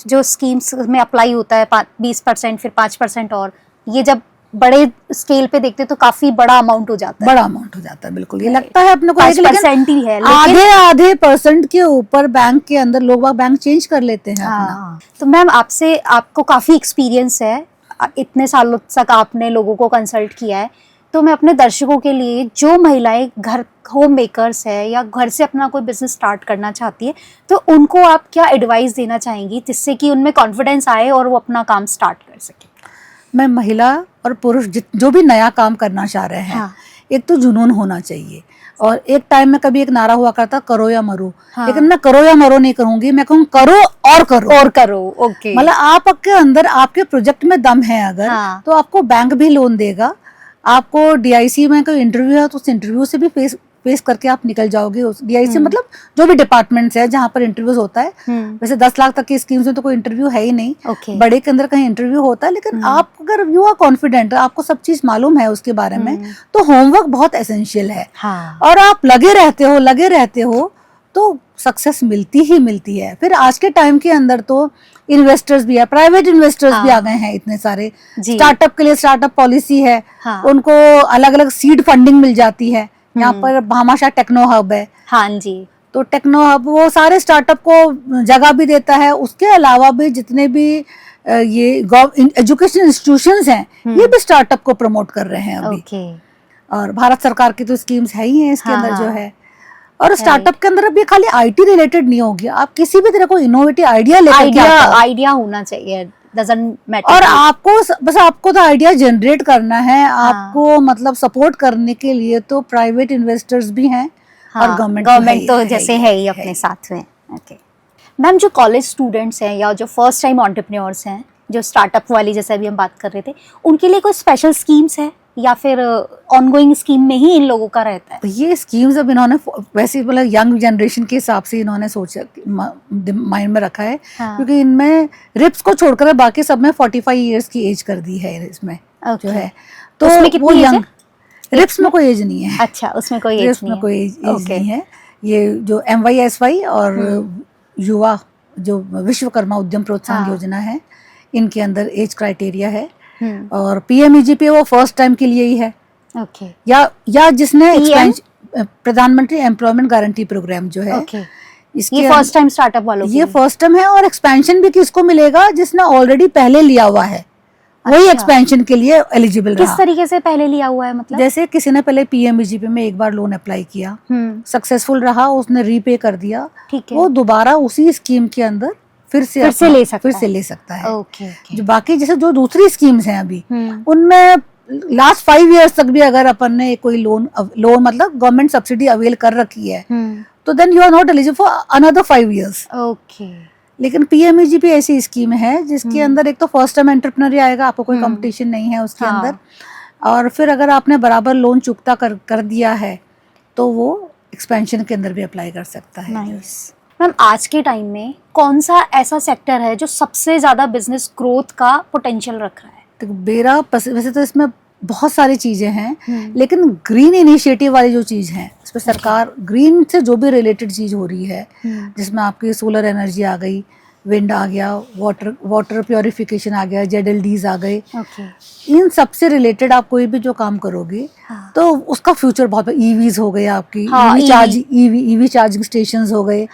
जो स्कीम्स में अप्लाई होता है 20% फिर 5% और ये जब बड़े स्केल पे देखते तो काफी बड़ा अमाउंट हो जाता है। बड़ा अमाउंट हो जाता है, बिल्कुल। ये लगता है अपने को 5% ही है, आधे परसेंट के ऊपर बैंक के अंदर लोग बैंक चेंज कर लेते हैं अपना। हाँ। तो मैम आपको काफी एक्सपीरियंस है, इतने सालों तक आपने लोगों को कंसल्ट किया है, तो मैं अपने दर्शकों के लिए जो महिलाएं घर होम मेकर्स है या घर से अपना कोई बिजनेस स्टार्ट करना चाहती है, तो उनको आप क्या एडवाइस देना चाहेंगी जिससे कि उनमें कॉन्फिडेंस आए और वो अपना काम स्टार्ट कर सके? मैं महिला और पुरुष जो भी नया काम करना चाह रहे हैं, हाँ। एक तो जुनून होना चाहिए। और एक टाइम में कभी एक नारा हुआ करता करो या मरो, हाँ। लेकिन मैं करो या मरो नहीं कहूंगी, मैं कहूँ करो और करो और करो। ओके। मतलब आपके अंदर आपके प्रोजेक्ट में दम है अगर, हाँ। तो आपको बैंक भी लोन देगा। आपको DIC में कोई इंटरव्यू है तो उस इंटरव्यू से भी फेस करके आप निकल जाओगे। उस DIC मतलब जो भी डिपार्टमेंट्स है जहाँ पर इंटरव्यूज होता है, वैसे 10 लाख तक की स्कीम्स में तो कोई इंटरव्यू है ही नहीं। Okay. बड़े के अंदर कहीं इंटरव्यू होता है, लेकिन आप अगर यू आर कॉन्फिडेंट, आपको सब चीज मालूम है उसके बारे में, तो होमवर्क बहुत एसेंशियल है। हाँ। और आप लगे रहते हो तो सक्सेस मिलती ही मिलती है। फिर आज के टाइम के अंदर तो इन्वेस्टर्स भी है, प्राइवेट इन्वेस्टर्स भी आ गए हैं इतने सारे। स्टार्टअप के लिए स्टार्टअप पॉलिसी है। हाँ। उनको अलग अलग सीड फंडिंग मिल जाती है। यहाँ पर भामाशाह टेक्नो हब है। हाँ जी। तो टेक्नो हब वो सारे स्टार्टअप को जगह भी देता है। उसके अलावा भी जितने भी ये एजुकेशन इंस्टीट्यूशंस हैं, ये भी स्टार्टअप को प्रमोट कर रहे हैं अभी। ओके। और भारत सरकार की तो स्कीम्स है ही हैं इसके हाँ, अंदर जो हाँ। है। और स्टार्टअप के अंदर अभी खाली IT रिलेटेड नहीं होगी, आप किसी भी तरह को इनोवेटिव आइडिया लेकर के आओ। आइडिया होना चाहिए, डजंट मैटर। और आपको तो आइडिया जनरेट करना है। आपको मतलब सपोर्ट करने के लिए तो प्राइवेट इन्वेस्टर्स भी हैं। हाँ, और गवर्नमेंट तो जैसे है ही अपने साथ में। ओके मैम, जो कॉलेज स्टूडेंट्स हैं या जो फर्स्ट टाइम एंटरप्रेन्योर्स हैं, जो स्टार्टअप वाली जैसे अभी हम बात कर रहे थे, उनके लिए कोई स्पेशल स्कीम्स है या फिर ऑनगोइंग स्कीम में ही इन लोगों का रहता है? ये स्कीम्स अब इन्होंने वैसे मतलब यंग जनरेशन के हिसाब से इन्होंने सोचा माइंड में रखा है। हाँ। क्योंकि इनमें रिप्स को छोड़कर बाकी सब में 45 इयर्स की एज कर दी है इसमें। जो है तो उसमें कितनी एज है? रिप्स में कोई एज नहीं है। अच्छा, उसमें कोई एज रिप्स में कोई एज नहीं है। ये जो MYSY और युवा जो विश्वकर्मा उद्यम प्रोत्साहन योजना है, इनके अंदर एज क्राइटेरिया है। और PMEGP वो फर्स्ट टाइम के लिए ही है। ओके। या जिसने प्रधानमंत्री एम्प्लॉयमेंट गारंटी प्रोग्राम जो है, ये फर्स्ट टाइम स्टार्टअप वालों के ये लिए। फर्स्ट टाइम है। और एक्सपेंशन भी किसको मिलेगा? जिसने ऑलरेडी पहले लिया हुआ है, वही एक्सपेंशन के लिए एलिजिबल रहा। किस तरीके से पहले लिया हुआ है मतलब? जैसे किसी ने पहले PMEGP में एक बार लोन अप्लाई किया, सक्सेसफुल रहा, उसने रीपे कर दिया, ठीक है, वो दोबारा उसी स्कीम के अंदर फिर से ले सकता है। ओके। जो बाकी जैसे जो दूसरी स्कीम्स हैं अभी, उनमें लास्ट 5 इयर्स तक भी अगर अपन ने कोई लोन मतलब गवर्नमेंट सब्सिडी अवेल कर रखी है, तो then you are not eligible for another 5 years. Okay. लेकिन PMEGP ऐसी स्कीम है जिसके अंदर एक तो फर्स्ट टाइम एंटरप्रेन्योर आएगा, आपको कोई कंपटीशन नहीं है उसके अंदर। और फिर अगर आपने बराबर लोन चुकता कर दिया है, तो वो एक्सपेंशन के अंदर भी अप्लाई कर सकता है। नाइस। मैम, आज के टाइम में कौन सा ऐसा सेक्टर है जो सबसे ज्यादा बिजनेस ग्रोथ का पोटेंशियल रख रहा है? तो वैसे तो इसमें बहुत सारी चीजें हैं, लेकिन ग्रीन इनिशिएटिव वाली जो चीज है इस पर सरकार ग्रीन से जो भी रिलेटेड चीज हो रही है, जिसमें आपकी सोलर एनर्जी आ गई, विंड आ गया, वाटर प्योरिफिकेशन आ गया, जेडएलडीज आ गए, इन सब से रिलेटेड आप कोई भी जो काम करोगे तो उसका फ्यूचर बहुत, ईवीज हो गए आपकी, ईवी चार्जिंग स्टेशंस हो गए,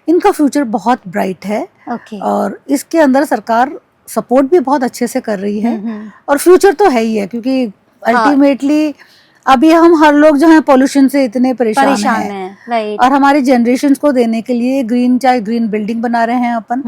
इनका फ्यूचर बहुत ब्राइट है। और इसके अंदर सरकार सपोर्ट भी बहुत अच्छे से कर रही है और फ्यूचर तो है ही है, क्योंकि अल्टीमेटली अभी हम हर लोग जो है पोल्यूशन से इतने परेशान हैं, राइट। और हमारी जनरेशन्स को देने के लिए ग्रीन, चाहे ग्रीन बिल्डिंग बना रहे हैं अपन,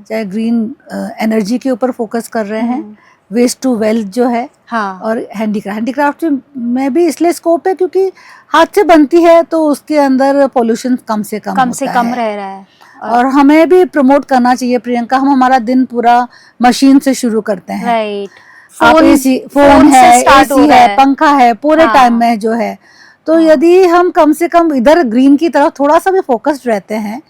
चाहे ग्रीन एनर्जी के ऊपर फोकस कर रहे हैं, वेस्ट टू वेल्थ जो है, और हैंडीक्राफ्ट में भी इसलिए स्कोप है क्योंकि हाथ से बनती है तो उसके अंदर पोल्यूशन कम से कम रह रहा है। और हमें भी प्रमोट करना चाहिए प्रियंका, हम हमारा दिन पूरा मशीन से शुरू करते हैं, राइट। फोन है, एसी है, पंखा है, पूरे टाइम में जो है, तो यदि हम कम से कम इधर ग्रीन की तरफ थोड़ा सा भी फोकस्ड रहते हैं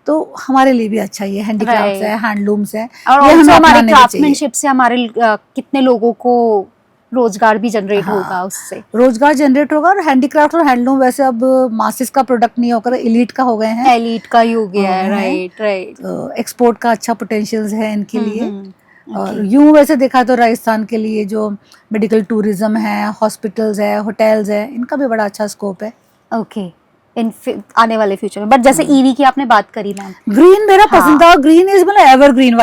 तो हमारे लिए भी अच्छा ही है। हैंडीक्राफ्ट्स है, हैंडलूम्स है, और हमारे क्राफ्टमैनशिप से हमारे कितने लोगों को रोजगार भी जनरेट होगा, उससे रोजगार जनरेट होगा। और हैंडीक्राफ्ट और हैंडलूम वैसे अब मासिस का प्रोडक्ट नहीं होकर एलीट का हो गए हैं, एलीट का ही हो गया है, राइट। तो एक्सपोर्ट का अच्छा पोटेंशियल है इनके लिए। और यूं वैसे देखा तो राजस्थान के लिए जो मेडिकल टूरिज्म है, हॉस्पिटल्स है, होटल्स है, इनका भी बड़ा अच्छा स्कोप है। ओके, आने वाले फ्यूचर में। बट जैसे ईवी की आपने बात करी मैम, ग्रीन मेरा पसंद था, ग्रीन इज मतलब एवरग्रीन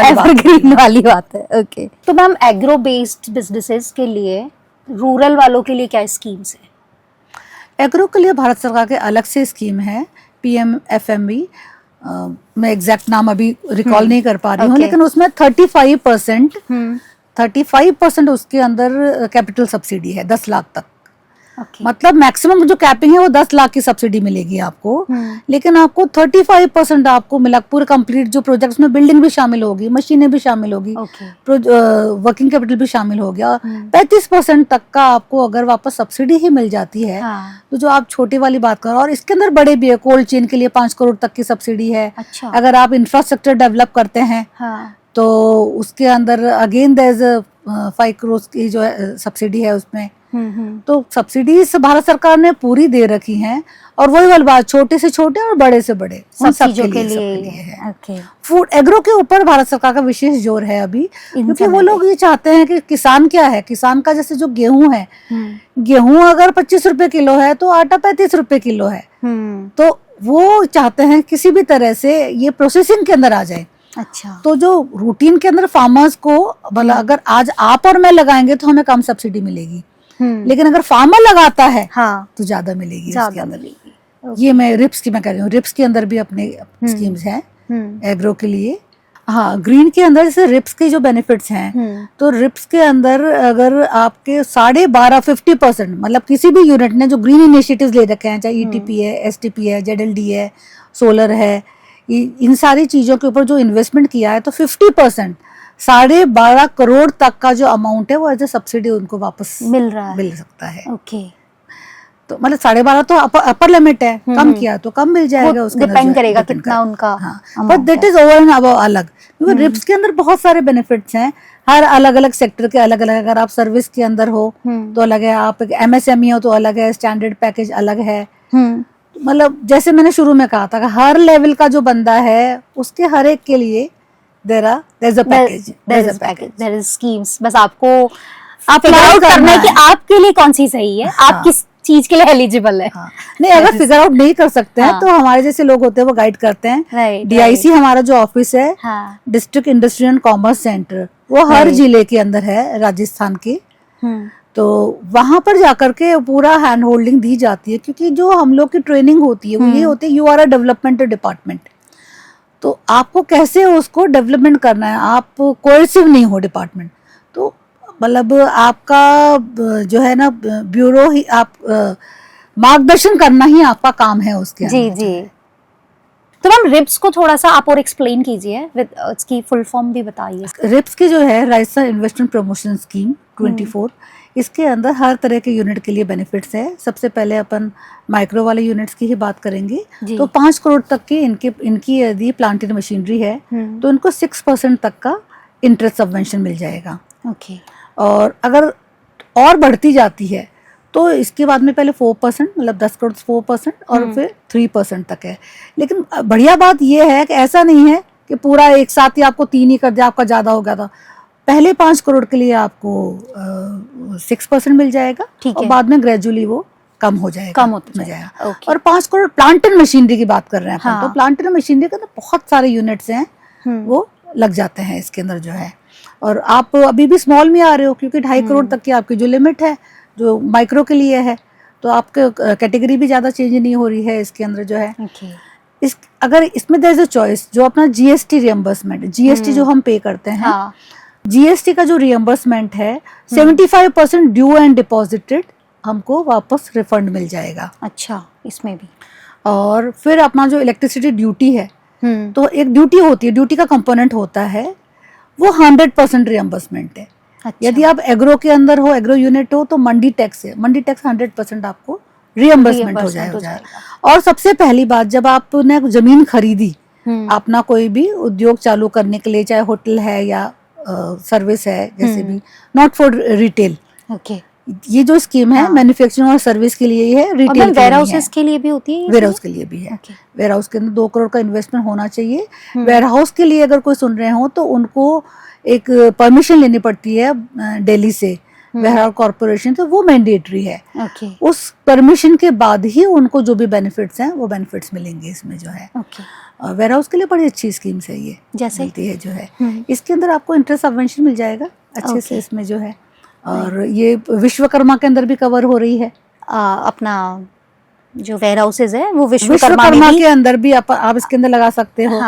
वाली बात है। ओके, तो मैम एग्रो बेस्ड बिजनेसेस के लिए, रूरल वालों के लिए क्या स्कीम्स है? एग्रो के लिए भारत सरकार के अलग से स्कीम है, PMFME, मैं एग्जैक्ट नाम अभी रिकॉल नहीं कर पा रही हूँ, लेकिन उसमें 35% उसके अंदर कैपिटल सब्सिडी है 10 लाख तक। मतलब मैक्सिमम जो कैपिंग है वो 10 लाख की सब्सिडी मिलेगी आपको, लेकिन आपको 35% आपको मिला। पूरे कंप्लीट जो प्रोजेक्ट्स में बिल्डिंग भी शामिल होगी, मशीनें भी शामिल होगी, वर्किंग कैपिटल भी शामिल हो गया। 35% तक का आपको अगर वापस सब्सिडी ही मिल जाती है, तो जो आप छोटी वाली बात करो, और इसके अंदर बड़े भी है, कोल्ड चेन के लिए 5 करोड़ तक की सब्सिडी है। अच्छा। अगर आप इंफ्रास्ट्रक्चर डेवलप करते हैं तो उसके अंदर अगेन देयर इज 5 करोड़ की जो सब्सिडी है उसमें। तो सब्सिडीज भारत सरकार ने पूरी दे रखी हैं, और वही वाली बात, छोटे से छोटे और बड़े से बड़े उन सब के लिए है। फूड एग्रो के ऊपर भारत सरकार का विशेष जोर है अभी, क्योंकि वो लोग ये चाहते हैं कि किसान क्या है, किसान का जैसे जो गेहूं है, गेहूं अगर 25 रुपए किलो है तो आटा 35 रुपए किलो है, तो वो चाहते हैं किसी भी तरह से ये प्रोसेसिंग के अंदर आ जाए। अच्छा, तो जो रूटीन के अंदर फार्मर्स को भला अगर आज आप और मैं लगाएंगे तो हमें कम सब्सिडी मिलेगी, लेकिन अगर फार्मर लगाता है तो ज्यादा मिलेगी, उसके अंदर। ये मैं रिप्स की मैं कह रही हूँ, रिप्स के अंदर भी अपने स्कीम्स हैं एग्रो के लिए। हाँ, ग्रीन के अंदर जैसे रिप्स के जो बेनिफिट्स हैं, तो रिप्स के अंदर अगर आपके 12.5 50% मतलब किसी भी यूनिट ने जो ग्रीन इनिशिएटिव्स ले रखे हैं, चाहे ETP है, STP है, ZLD है, सोलर है, इन सारी चीजों के ऊपर जो इन्वेस्टमेंट किया है, तो 50% 12.5 करोड़ तक का जो अमाउंट है वो एज ए सब्सिडी उनको वापस मिल सकता है। ओके, तो मतलब 12.5 तो अपर लिमिट है, कम किया तो कम मिल जाएगा, उसका डिपेंड करेगा कितना उनका। But that is over and above अलग, क्योंकि रिप्स के अंदर बहुत सारे बेनिफिट्स हैं, हर अलग अलग सेक्टर के अलग अलग। अगर आप सर्विस के अंदर हो तो अलग है, आप एक MSME हो तो अलग है, स्टैंडर्ड पैकेज अलग है। मतलब जैसे मैंने शुरू में कहा था, हर लेवल का जो बंदा है उसके हर एक के लिए there's a schemes। बस आपको फिगर आउट करना है कि आपके लिए कौन सी सही है, आप किस चीज के लिए एलिजिबल है। नहीं, अगर फिगर आउट नहीं कर सकते हैं तो हमारे जैसे लोग होते हैं वो गाइड करते हैं। DIC हमारा जो ऑफिस है, district industrial and commerce centre, वो हर जिले के अंदर है राजस्थान के। तो वहां पर जाकर के पूरा हैंड होल्डिंग दी जाती है, क्योंकि जो हम लोग की ट्रेनिंग होती है वो ये होती है, you are a development department, तो आपको कैसे उसको डेवलपमेंट करना है, आप कोएसिव नहीं हो डिपार्टमेंट। तो मतलब आपका जो है ना ब्यूरो ही, आप मार्गदर्शन करना ही आपका काम है उसके जी जी। तो मैम रिप्स को थोड़ा सा आप और एक्सप्लेन कीजिए, विद इसकी फुल फॉर्म भी बताइए। रिप्स की जो है राजस्थान इन्वेस्टमेंट प्रमोशन स्कीम 24, इसके अंदर हर तरह के यूनिट के लिए बेनिफिट्स है। सबसे पहले अपन माइक्रो वाले यूनिट्स की ही बात करेंगे, तो 5 करोड़ तक की इनकी यदि प्लांटेड मशीनरी है तो इनको 6% तक का इंटरेस्ट सबवेंशन मिल जाएगा। ओके। और अगर और बढ़ती जाती है तो इसके बाद में पहले 4%, मतलब 10 करोड़ 4%, और फिर 3% तक है। लेकिन बढ़िया बात यह है कि ऐसा नहीं है कि पूरा एक साथ ही आपको 3 ही कर दिया, आपका ज़्यादा हो गया था। पहले 5 करोड़ के लिए आपको 6% मिल जाएगा, और बाद में ग्रेजुअली वो कम हो जाएगा, कम होता जाएगा। और 5 करोड़ प्लांट एंड मशीनरी की बात कर रहे हैं अपन। हाँ। तो प्लांट एंड मशीनरी के अंदर बहुत सारे यूनिट्स हैं, वो लग जाते हैं इसके अंदर जो है। और आप अभी भी स्मॉल में आ रहे हो, क्योंकि 2.5 करोड़ तक की आपकी जो लिमिट है जो माइक्रो के लिए है, तो आपके कैटेगरी भी ज़्यादा चेंज नहीं हो रही है इसके अंदर जो है। इस अगर इसमें देयर इज अ चॉइस, जो अपना जीएसटी रियम्बर्समेंट, जीएसटी जो हम पे करते हैं, जीएसटी का जो रियम्बर्समेंट है 75% ड्यू एंड डिपॉजिटेड हमको वापस रिफंड मिल जाएगा। अच्छा, इसमें भी। और फिर अपना जो इलेक्ट्रिसिटी ड्यूटी है, तो एक ड्यूटी होती है, ड्यूटी का कंपोनेंट होता है, वो 100% रियम्बर्समेंट है। अच्छा। यदि आप एग्रो के अंदर हो, एग्रो यूनिट हो, तो मंडी टैक्स है, मंडी टैक्स 100% आपको रियम्बर्समेंट हो जाएगा। और सबसे पहली बात, जब आपने जमीन खरीदी अपना कोई भी उद्योग चालू करने के लिए, चाहे होटल है या सर्विस है, जैसे भी, नॉट फॉर रिटेल, ये जो स्कीम है मैन्युफैक्चरिंग और सर्विस के लिए है, रिटेल वेयर हाउसेस के लिए भी होती है, वेयर हाउस के लिए भी है। वेयर हाउस के अंदर 2 करोड़ का इन्वेस्टमेंट होना चाहिए। वेयर हाउस के लिए अगर कोई सुन रहे हो तो उनको एक परमिशन लेनी पड़ती है दिल्ली से, वेयर हाउस कॉर्पोरेशन, तो वो मैंडेटरी है। उस परमिशन के बाद ही उनको जो भी बेनिफिट्स हैं वो बेनिफिट्स मिलेंगे इसमें जो है। वेयर हाउस के लिए बड़ी अच्छी स्कीम्स है ये, जैसे मिलती है जो है। इसके अंदर आपको इंटरेस्ट सबवेंशन मिल जाएगा अच्छे से इसमें जो है। और ये विश्वकर्मा के अंदर भी कवर हो रही है। अपना जो वेयर हाउसेज है वो विश्वकर्मा के अंदर भी आप इसके अंदर लगा सकते हो।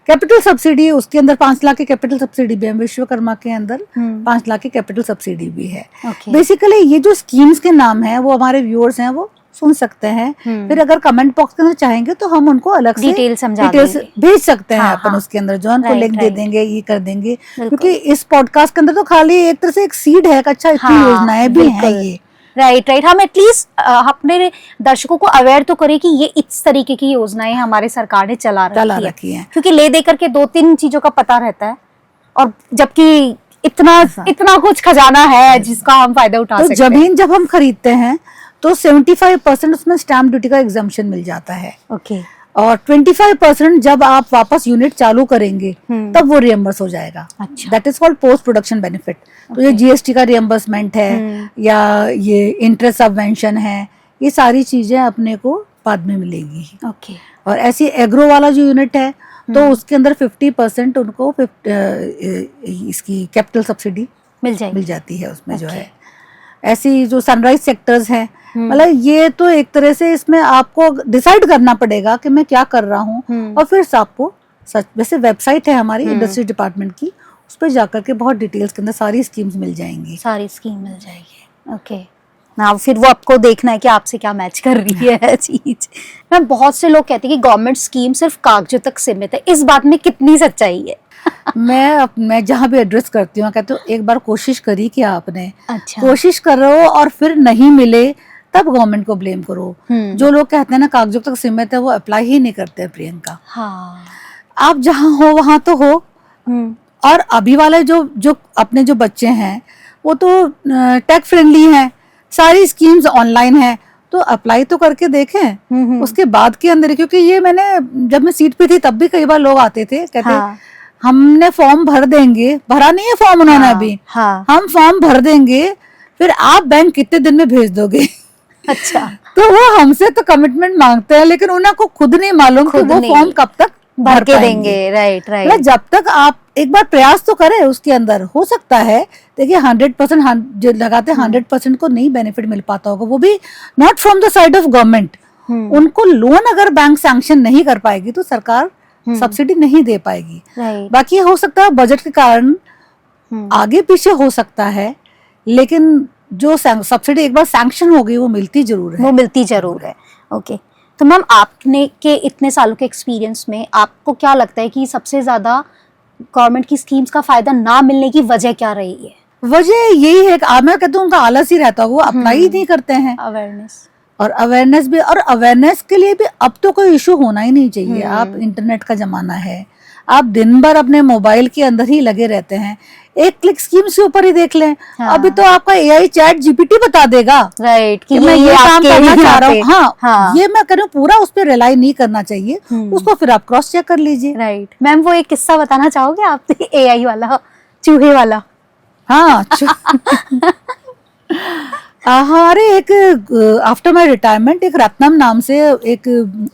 कैपिटल सब्सिडी, उसके अंदर 5 लाख की कैपिटल सब्सिडी भी है। विश्वकर्मा के अंदर 5 लाख की कैपिटल सब्सिडी भी है। बेसिकली ये जो स्कीम्स के नाम है वो हमारे व्यूअर्स हैं वो सुन सकते हैं। फिर अगर कमेंट बॉक्स के अंदर चाहेंगे तो हम उनको अलग से डिटेल्स भेज सकते हैं। अपन उसके अंदर जो उनको लिंक दे देंगे, ये कर देंगे, क्योंकि इस पॉडकास्ट के अंदर तो खाली एक तरह से एक सीड है, अच्छा इतनी योजनाएं भी हैं ये। राइट। हम एटलीस्ट अपने दर्शकों को अवेयर तो करें कि ये इस तरीके की योजनाएं हमारे सरकार ने चला रखी है, क्योंकि ले दे करके 2-3 चीजों का पता रहता है, और जबकि इतना कुछ खजाना है जिसका हम फायदा उठा सकते हैं। जमीन जब हम खरीदते हैं तो 75% उसमें स्टैम्प ड्यूटी का एग्जम्पशन मिल जाता है। और 25% जब आप वापस यूनिट चालू करेंगे तब वो रियम्बर्स हो जाएगा। अच्छा। That is called post production benefit. तो ये जीएसटी का रियम्बर्समेंट है या ये इंटरेस्ट सबवेंशन है, ये सारी चीजें अपने को बाद में मिलेगी। और ऐसी एग्रो वाला जो यूनिट है तो उसके अंदर 50% उनको इसकी कैपिटल सब्सिडी मिल जाती है उसमें जो है। ऐसी जो सनराइज सेक्टर्स हैं, मतलब ये तो एक तरह से इसमें आपको डिसाइड करना पड़ेगा कि मैं क्या कर रहा हूँ, और फिर आपको वैसे वेबसाइट है हमारी इंडस्ट्री डिपार्टमेंट की, उस पर जाकर के बहुत डिटेल्स के अंदर सारी स्कीम्स मिल जाएंगी। ओके। ना फिर वो आपको देखना है कि आपसे क्या मैच कर रही है चीज। मैं बहुत से लोग कहते हैं कि गवर्नमेंट स्कीम सिर्फ कागजों तक सीमित है, इस बात में कितनी सच्चाई है? मैं जहाँ भी एड्रेस करती हूँ कहती हूँ एक बार कोशिश करी कि आपने। अच्छा। कोशिश करो और फिर नहीं मिले तब गवर्नमेंट को ब्लेम करो। जो लोग कहते हैं ना कागजों तक सीमित है, वो अप्लाई ही नहीं करते प्रियंका। आप जहाँ हो वहाँ तो हो। और अभी वाले जो अपने जो बच्चे हैं वो तो टेक फ्रेंडली हैं, सारी स्कीम्स ऑनलाइन है, तो अप्लाई तो करके देखें उसके बाद के अंदर। क्योंकि ये मैंने जब मैं सीट पे थी तब भी कई बार लोग आते थे, कहते हमने फॉर्म भर देंगे, भरा नहीं है फॉर्म उन्होंने अभी। हम फॉर्म भर देंगे, फिर आप बैंक कितने दिन में भेज दोगे? अच्छा। तो वो हमसे तो कमिटमेंट मांगते हैं, लेकिन उन्हें को खुद नहीं मालूम कि वो फॉर्म कब तक भर के देंगे। राइट। जब तक आप एक बार प्रयास तो करें उसके अंदर, हो सकता है देखिए 100% जो लगाते 100% को नहीं बेनिफिट मिल पाता होगा, वो भी not from the side of government. उनको लोन अगर बैंक सैंक्शन नहीं कर पाएगी तो सरकार सब्सिडी नहीं दे पाएगी। बाकी हो सकता है बजट के कारण आगे पीछे हो सकता है, लेकिन जो सब्सिडी एक बार सैंक्शन हो गई वो मिलती जरूर है। ओके। तो मैम आपने के इतने सालों के एक्सपीरियंस में आपको क्या लगता है कि सबसे ज्यादा गवर्नमेंट की स्कीम्स का फायदा ना मिलने की वजह क्या रही है? वजह यही है कि मैं कहती हूँ उनका आलस ही रहता है, वो अप्लाई ही नहीं करते हैं। अवेयरनेस भी, और अवेयरनेस के लिए भी अब तो कोई इशू होना ही नहीं चाहिए। आप इंटरनेट का जमाना है, आप दिन भर अपने मोबाइल के अंदर ही लगे रहते हैं। एक क्लिक स्कीम्स के ऊपर ही देख लें। हाँ। अभी तो आपका एआई चैट जीपीटी बता देगा राइट कि मैं ये काम करना चाह रहा हूँ, हाँ, हाँ। ये मैं करूँ, पूरा उस पर रिलाई नहीं करना चाहिए, उसको फिर आप क्रॉस चेक कर लीजिए। राइट मैम, वो एक किस्सा बताना चाहोगे आप एआई वाला, चूहे वाला? हाँ हमारे एक आफ्टर माय रिटायरमेंट एक रत्नम नाम से एक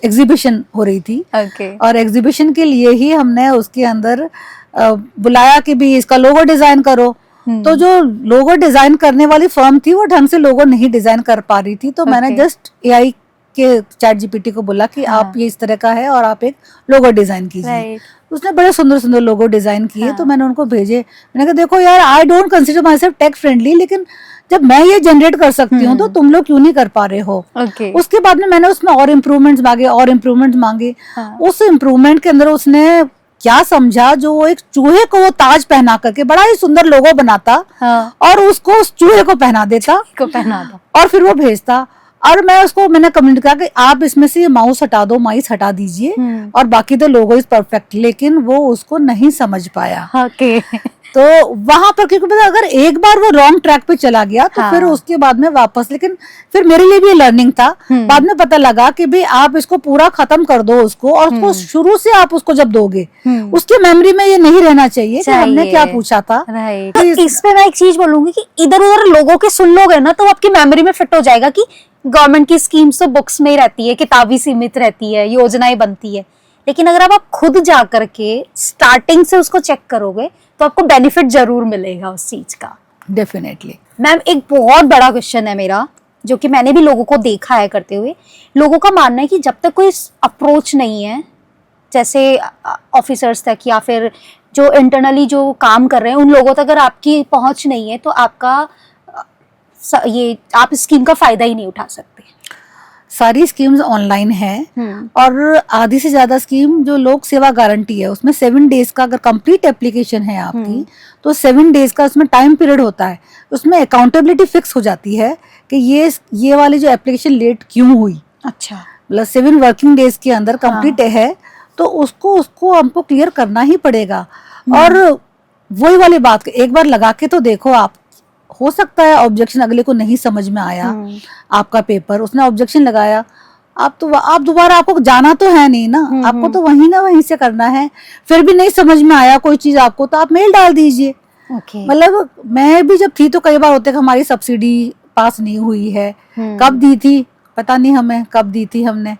एग्जीबिशन हो रही थी। ओके। और एग्जीबिशन के लिए ही हमने उसके अंदर बुलाया कि भी इसका लोगो डिजाइन करो। तो जो लोगो डिजाइन करने वाली फर्म थी वो ढंग से लोगो नहीं डिजाइन कर पा रही थी, तो मैंने जस्ट एआई के चैट जीपीटी को बोला कि आप ये इस तरह का है और आप एक लोगो डिजाइन कीजिए। उसने बड़े सुंदर सुंदर लोगो डिजाइन किए। तो मैंने उनको भेजे, मैंने कहा देखो यार, I don't consider myself tech friendly, लेकिन जब मैं ये जनरेट कर सकती हूँ तो तुम लोग क्यों नहीं कर पा रहे हो। उसके बाद में मैंने उसमें और इम्प्रूवमेंट्स मांगे। उस इम्प्रूवमेंट के अंदर उसने क्या समझा, जो वो एक चूहे को वो ताज पहना करके बड़ा ही सुंदर लोगो बनाता और उसको उस चूहे को पहना देता और फिर वो भेजता। और मैंने कमेंट किया कि आप इसमें से ये माउस हटा दो, माइस हटा दीजिए और बाकी तो लोगो इज परफेक्ट, लेकिन वो उसको नहीं समझ पाया। तो वहां पर क्योंकि पता, अगर एक बार वो रॉन्ग ट्रैक पे चला गया तो फिर उसके बाद में वापस, लेकिन फिर मेरे लिए भी लर्निंग था। बाद में पता लगा कि भाई आप इसको पूरा खत्म कर दो उसको, और उसको शुरू से आप उसको जब दोगे उसकी मेमोरी में ये नहीं रहना चाहिए कि हमने क्या पूछा था। तो इस पे मैं एक चीज बोलूंगी कि इधर उधर लोगों के सुन लोगे ना तो आपकी मेमोरी में फिट हो जाएगा कि गवर्नमेंट की स्कीम्स तो बुक्स में ही रहती है, किताबी सीमित रहती है, योजनाएं बनती है, लेकिन अगर आप खुद जा करके स्टार्टिंग से उसको चेक करोगे तो आपको बेनिफिट जरूर मिलेगा उस चीज का। डेफिनेटली। मैम, एक बहुत बड़ा क्वेश्चन है मेरा, जो कि मैंने भी लोगों को देखा है करते हुए। लोगों का मानना है कि जब तक कोई अप्रोच नहीं है, जैसे ऑफिसर्स तक या फिर जो इंटरनली जो काम कर रहे हैं उन लोगों तक अगर आपकी पहुंच नहीं है तो आप स्कीम का फायदा ही नहीं उठा सकते। सारी स्कीम्स ऑनलाइन है और आधी से ज्यादा स्कीम जो लोक सेवा गारंटी है उसमें 7 डेज का अगर कंप्लीट एप्लीकेशन है आपकी तो 7 डेज का उसमें टाइम पीरियड होता है। उसमें अकाउंटेबिलिटी फिक्स हो जाती है कि ये वाली जो एप्लीकेशन लेट क्यों हुई। अच्छा, मतलब 7 वर्किंग डेज के अंदर कंप्लीट है तो उसको हमको क्लियर करना ही पड़ेगा। और वही वाली बात, एक बार लगा के तो देखो आप, हो सकता है ऑब्जेक्शन अगले को नहीं समझ में आया आपका पेपर, उसने ऑब्जेक्शन लगाया, आप दोबारा, आपको जाना तो है नहीं ना, आपको तो वहीं से करना है। फिर भी नहीं समझ में आया कोई चीज आपको तो आप मेल डाल दीजिए। मतलब मैं भी जब थी तो कई बार होते कि हमारी सब्सिडी पास नहीं हुई है, कब दी थी पता नहीं हमें, कब दी थी हमने,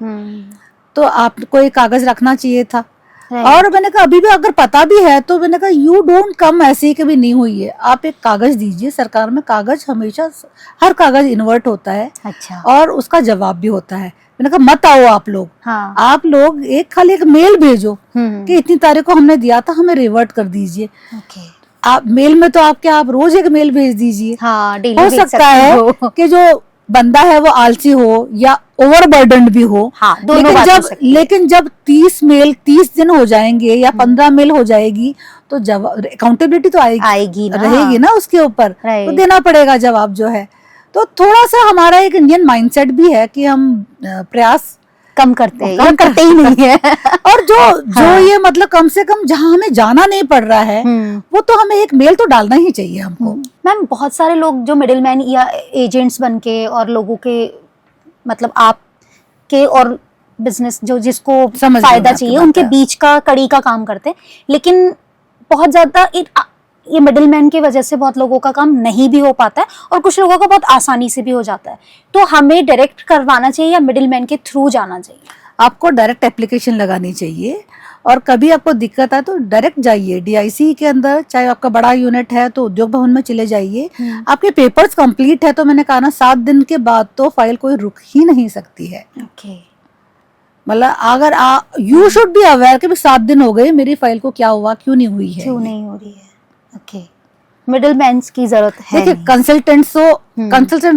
तो आपको एक कागज रखना चाहिए था। और मैंने कहा अभी भी अगर पता भी है तो मैंने कहा यू डोंट कम ऐसे ही कभी नहीं हुई है, आप एक कागज दीजिए। सरकार में कागज हमेशा, हर कागज इन्वर्ट होता है। अच्छा। और उसका जवाब भी होता है। मैंने कहा मत आओ आप लोग, आप लोग खाली एक मेल भेजो कि इतनी तारीख को हमने दिया था, हमें रिवर्ट कर दीजिए। आप मेल में तो आप रोज एक मेल भेज दीजिए। हो सकता है कि जो बंदा है वो आलसी हो या ओवरबर्डन्ड भी हो। लेकिन जब 30 दिन हो जाएंगे या 15 मेल हो जाएगी तो अकाउंटेबिलिटी तो आएगी रहेगी ना उसके ऊपर, तो देना पड़ेगा जवाब जो है। तो थोड़ा सा हमारा एक इंडियन माइंडसेट भी है कि हम प्रयास कम करते हैं या करते ही नहीं है। और जो ये मतलब कम से कम जहाँ हमें जाना नहीं पड़ रहा है वो तो हमें एक मेल तो डालना ही चाहिए हमको। मैम, बहुत सारे लोग जो मिडिलमैन या एजेंट्स बनके और लोगों के मतलब आप के और बिजनेस जो जिसको फायदा चाहिए उनके बीच का कड़ी का काम करते हैं, लेकिन बहुत ज्यादा ये मिडिलमैन की वजह से बहुत लोगों का काम नहीं भी हो पाता है और कुछ लोगों का बहुत आसानी से भी हो जाता है। तो हमें डायरेक्ट करवाना चाहिए या मिडिलमैन के थ्रू जाना चाहिए? आपको डायरेक्ट एप्लीकेशन लगानी चाहिए और कभी आपको दिक्कत आए तो डायरेक्ट जाइए डीआईसी के अंदर, चाहे आपका बड़ा यूनिट है तो उद्योग भवन में चले जाइए। आपके पेपर्स कंप्लीट है तो मैंने कहा ना 7 दिन के बाद तो फाइल कोई रुक ही नहीं सकती है। मतलब अगर यू शुड बी अवेयर कि 7 दिन हो गए मेरी फाइल को क्या हुआ, क्यों नहीं हुई है, क्यों नहीं हो रही है। मिडिलमैन की जरूरत है। देखिए कंसल्टेंट्स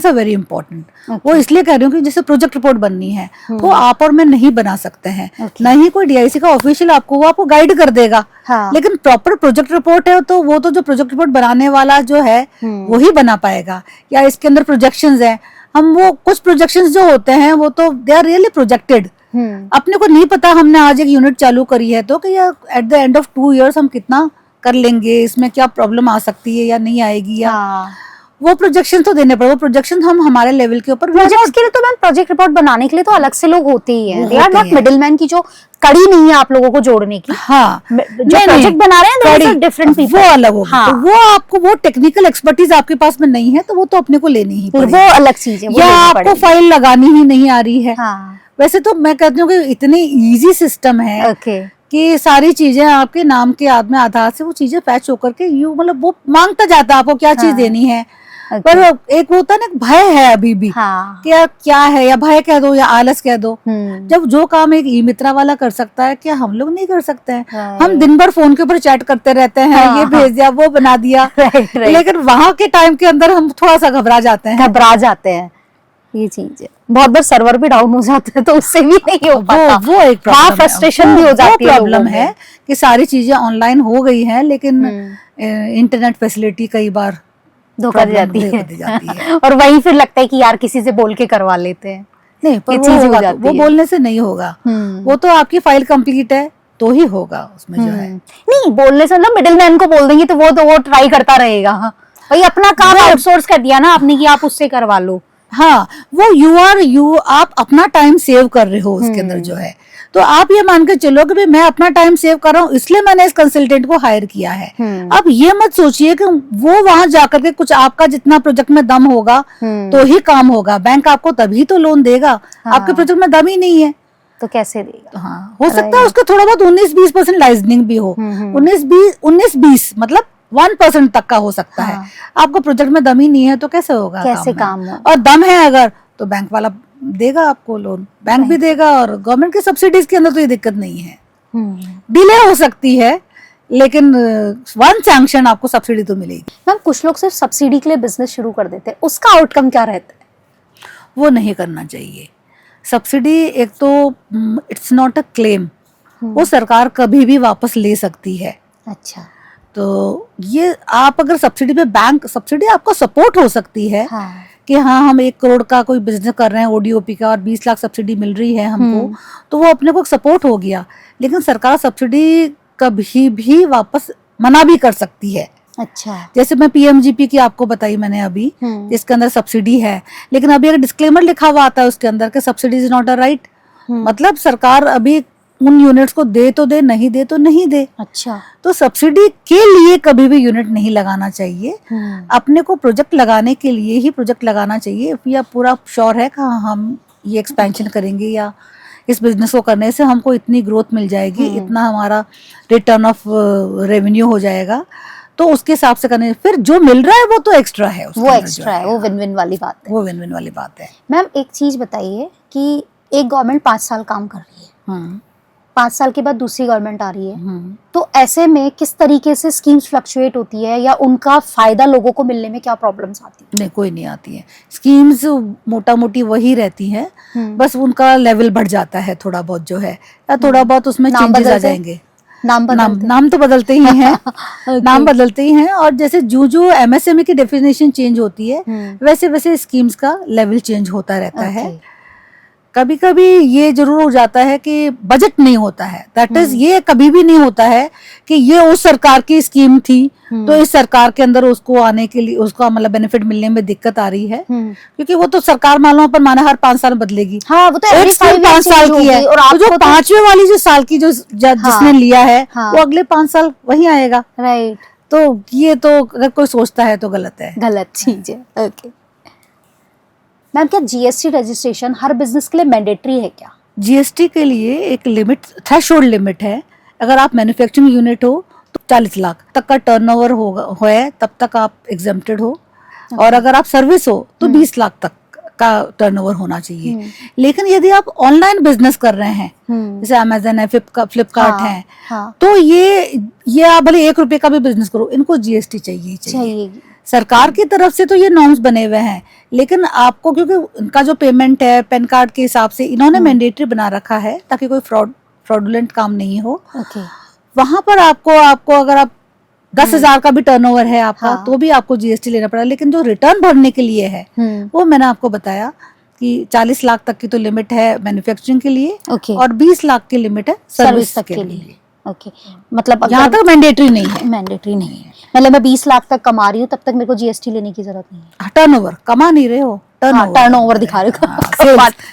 आर वेरी इंपॉर्टेंट। वो इसलिए कह रही हूँ कि जैसे प्रोजेक्ट रिपोर्ट बननी है वो आप और मैं नहीं बना सकते हैं, न ही कोई डीआईसी का ऑफिशियल आपको गाइड कर देगा। लेकिन प्रॉपर प्रोजेक्ट रिपोर्ट है तो वो तो जो प्रोजेक्ट रिपोर्ट बनाने वाला जो है वो ही बना पाएगा। या इसके अंदर प्रोजेक्शंस हैं, हम वो कुछ प्रोजेक्शंस जो होते हैं वो तो दे आर रियली प्रोजेक्टेड। अपने को नहीं पता हमने आज एक यूनिट चालू करी है तो कि at the end of 2 years हम कितना कर लेंगे, इसमें क्या प्रॉब्लम आ सकती है या नहीं आएगी, या हाँ। वो प्रोजेक्शन तो देने पड़े। वो प्रोजेक्शन हम हमारे लेवल के ऊपर प्रोजेक्ट्स के लिए तो मैम प्रोजेक्ट रिपोर्ट बनाने के लिए तो अलग से लोग होते ही हैं, वो दे आर होते नॉट हैं। मिडिलमैन की जो कड़ी नहीं है आप लोगों को जोड़ने की। हाँ, जो नहीं, प्रोजेक्ट बना रहे हैं कड़ी, डिफरेंट पीपल, वो अलग होगा। हाँ। तो वो आपको वो टेक्निकल एक्सपर्टीज आपके पास में नहीं है, तो वो तो अपने को लेनी ही पड़ेगी, वो अलग चीज है, वो या लेनी आपको पड़ेगी। फाइल लगानी ही नहीं आ रही है। हाँ, वैसे तो मैं कहती हूँ कि इतनी इजी सिस्टम है ओके, कि सारी चीजें आपके नाम के में आधार से वो चीजें फैच होकर के यू मतलब वो मांगता जाता है आपको क्या चीज हाँ, देनी है। ओके, पर एक होता है ना, एक भय है अभी भी, हाँ, क्या क्या है, या भय कह दो या आलस कह दो। हम्म, जब जो काम एक ई मित्रा वाला कर सकता है, क्या हम लोग नहीं कर सकते हैं? Right. हम दिन भर फोन के ऊपर चैट करते रहते हैं, हाँ, ये भेज दिया, वो बना दिया, राइट, राइट, लेकिन वहां के टाइम के अंदर हम थोड़ा सा घबरा जाते हैं। घबरा जाते हैं, ये चीज है। बहुत बार सर्वर भी डाउन हो जाते हैं तो उससे भी नहीं हो पाता, वो एक प्रॉब्लम है, फ्रस्ट्रेशन भी हो जाती है, प्रॉब्लम है कि सारी चीजें ऑनलाइन हो गई हैं, लेकिन इंटरनेट फैसिलिटी कई बार धोखा दे प्रॉब्लम जाती जाती है है। और वही फिर लगता है कि यार किसी से बोल के करवा लेते हैं, नहीं, पर ये वो चीज़ हो होगा तो, जाती वो है। बोलने से नहीं होगा, वो तो आपकी फाइल कंप्लीट है तो ही होगा उसमें जो है। नहीं बोलने से मतलब मिडिल मैन को बोल देंगे तो वो ट्राई करता रहेगा। भाई अपना काम आउटसोर्स कर दिया ना आपने कि आप उससे करवा लो। हाँ, वो आप अपना टाइम सेव कर रहे हो उसके अंदर जो है, तो आप ये मान के चलो कि भाई मैं अपना टाइम सेव कर रहा हूँ इसलिए मैंने इस कंसल्टेंट को हायर किया है। अब ये मत सोचिए कि वो वहां जाकर के कुछ आपका जितना प्रोजेक्ट में दम होगा तो ही काम होगा। बैंक आपको तभी तो लोन देगा, आपके प्रोजेक्ट में दम ही नहीं है तो कैसे देगा। हाँ, हो सकता है उसका थोड़ा बहुत 19-20% लाइजनिंग भी हो, 19-20 मतलब 1% तक का हो सकता है। आपको प्रोजेक्ट में दम ही नहीं है तो कैसे होगा, कैसे काम हो। और दम है अगर तो बैंक वाला देगा आपको लोन, बैंक भी देगा, और गवर्नमेंट की सब्सिडीज के अंदर तो ये दिक्कत नहीं है। डिले हो सकती है लेकिन वन सैंक्शन आपको सब्सिडी तो मिलेगी। मैम कुछ लोग सिर्फ सब्सिडी के लिए बिजनेस शुरू कर देते हैं, उसका आउटकम क्या रहता है। वो नहीं करना चाहिए। सब्सिडी एक तो इट्स नॉट अ क्लेम, वो सरकार कभी भी वापस ले सकती है। अच्छा, तो ये आप अगर सब्सिडी पे, बैंक सब्सिडी आपको सपोर्ट हो सकती है कि हाँ हम 1 करोड़ का कोई बिजनेस कर रहे हैं ओडीओपी का और 20 लाख सब्सिडी मिल रही है हमको, तो वो अपने को सपोर्ट हो गया। लेकिन सरकार सब्सिडी कभी भी वापस मना भी कर सकती है। अच्छा, जैसे मैं पीएमजीपी की आपको बताई मैंने अभी, इसके अंदर सब्सिडी है, लेकिन अभी अगर डिस्क्लेमर लिखा हुआ आता है उसके अंदर कि subsidy is not a right, मतलब सरकार अभी उन यूनिट्स को दे तो दे, नहीं दे तो नहीं दे। अच्छा, तो सब्सिडी के लिए कभी भी यूनिट नहीं लगाना चाहिए। अपने को प्रोजेक्ट लगाने के लिए ही प्रोजेक्ट लगाना चाहिए, या पूरा श्योर है कि हम ये एक्सपेंशन करेंगे या इस बिजनेस को करने से हमको इतनी ग्रोथ मिल जाएगी, इतना हमारा रिटर्न ऑफ रेवेन्यू हो जाएगा, तो उसके हिसाब से करने। फिर जो मिल रहा है वो तो एक्स्ट्रा है, वो एक्स्ट्रा है, वो विन विन वाली बात है। वो विन विन वाली बात है। मैम एक चीज बताइए कि एक गवर्नमेंट 5 साल काम कर रही है, 5 साल के बाद दूसरी गवर्नमेंट आ रही है, तो ऐसे में किस तरीके से स्कीम्स फ्लक्चुएट होती है या उनका फायदा लोगों को मिलने में क्या प्रॉब्लम्स आती है। नहीं, कोई नहीं आती है। स्कीम्स मोटा मोटी वही रहती हैं, बस उनका लेवल बढ़ जाता है थोड़ा बहुत जो है, या थोड़ा बहुत उसमें चेंजेस आ जाएंगे। नाम तो बदलते ही हैं नाम बदलते ही हैं, और जैसे जो एमएसएमई की डेफिनेशन चेंज होती है वैसे वैसे स्कीम्स का लेवल चेंज होता रहता है। कभी कभी ये जरूर हो जाता है कि बजट नहीं होता है, दैट इज ये कभी भी नहीं होता है कि ये उस सरकार की स्कीम थी तो इस सरकार के अंदर उसको आने के लिए उसका मतलब बेनिफिट मिलने में दिक्कत आ रही है, क्योंकि वो तो सरकार मानो पर माना हर 5 साल बदलेगी। हाँ, वो तो एक स्कीम 5 साल की है, और तो जो 5वें वाली जो साल की जो जिसने लिया है वो अगले 5 साल वही आएगा। राइट, तो ये तो अगर कोई सोचता है तो गलत है, गलत चीज है। ओके मैम, क्या जीएसटी रजिस्ट्रेशन हर बिजनेस के लिए मैंडेटरी है क्या। जीएसटी के लिए एक लिमिट, थ्रेशोल्ड लिमिट है। अगर आप मैन्युफैक्चरिंग यूनिट हो तो 40 लाख तक का टर्नओवर होगा है तब तक आप एग्जेम्प्टेड हो, और अगर आप सर्विस हो तो 20 लाख तक का टर्नओवर होना चाहिए। लेकिन यदि आप ऑनलाइन बिजनेस कर रहे हैं, जैसे अमेजन है, फ्लिपकार्ट है, तो ये आप भले 1 रुपए का भी बिजनेस करो, इनको जीएसटी चाहिए। सरकार की तरफ से तो ये नॉर्म्स बने हुए हैं, लेकिन आपको क्योंकि उनका जो पेमेंट है पैन कार्ड के हिसाब से इन्होंने मैंडेटरी बना रखा है ताकि कोई फ्रॉडुलेंट काम नहीं हो। वहां पर आपको अगर आप 10,000 का भी टर्नओवर है आपका, तो भी आपको जीएसटी लेना पड़ा। लेकिन जो रिटर्न भरने के लिए है वो मैंने आपको बताया कि 40 लाख तक की तो लिमिट है मैन्युफैक्चरिंग के लिए, और 20 लाख की लिमिट है सर्विस के लिए। ओके, मतलब यहाँ तक मैंडेटरी नहीं है। मैंडेटरी नहीं है, मतलब मैं 20 लाख तक कमा रही हूँ तब तक मेरे को जीएसटी लेने की जरूरत नहीं है। टर्नओवर कमा नहीं रहे हो, टर्नओवर दिखा रहे हो,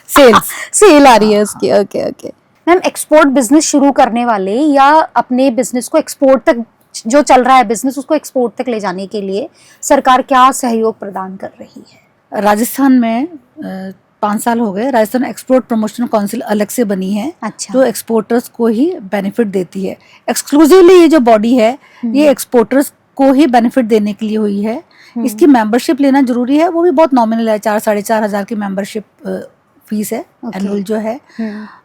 सेल्स सेल आ रही है उसकी। Okay okay ma'am, export business शुरू करने वाले या अपने बिजनेस को एक्सपोर्ट तक, जो चल रहा है बिजनेस उसको एक्सपोर्ट तक ले जाने के लिए सरकार क्या सहयोग प्रदान कर रही है? राजस्थान में 5 साल हो गए, राजस्थान एक्सपोर्ट प्रमोशन काउंसिल अलग से बनी है। अच्छा। जो एक्सपोर्टर्स को ही बेनिफिट देती है। एक्सक्लूसिवली ये जो बॉडी है ये एक्सपोर्टर्स को ही बेनिफिट देने के लिए हुई है। इसकी मेंबरशिप लेना जरूरी है, वो भी बहुत नॉमिनल है, 4-4.5 हजार की मेंबरशिप फीस है एनुअल जो है।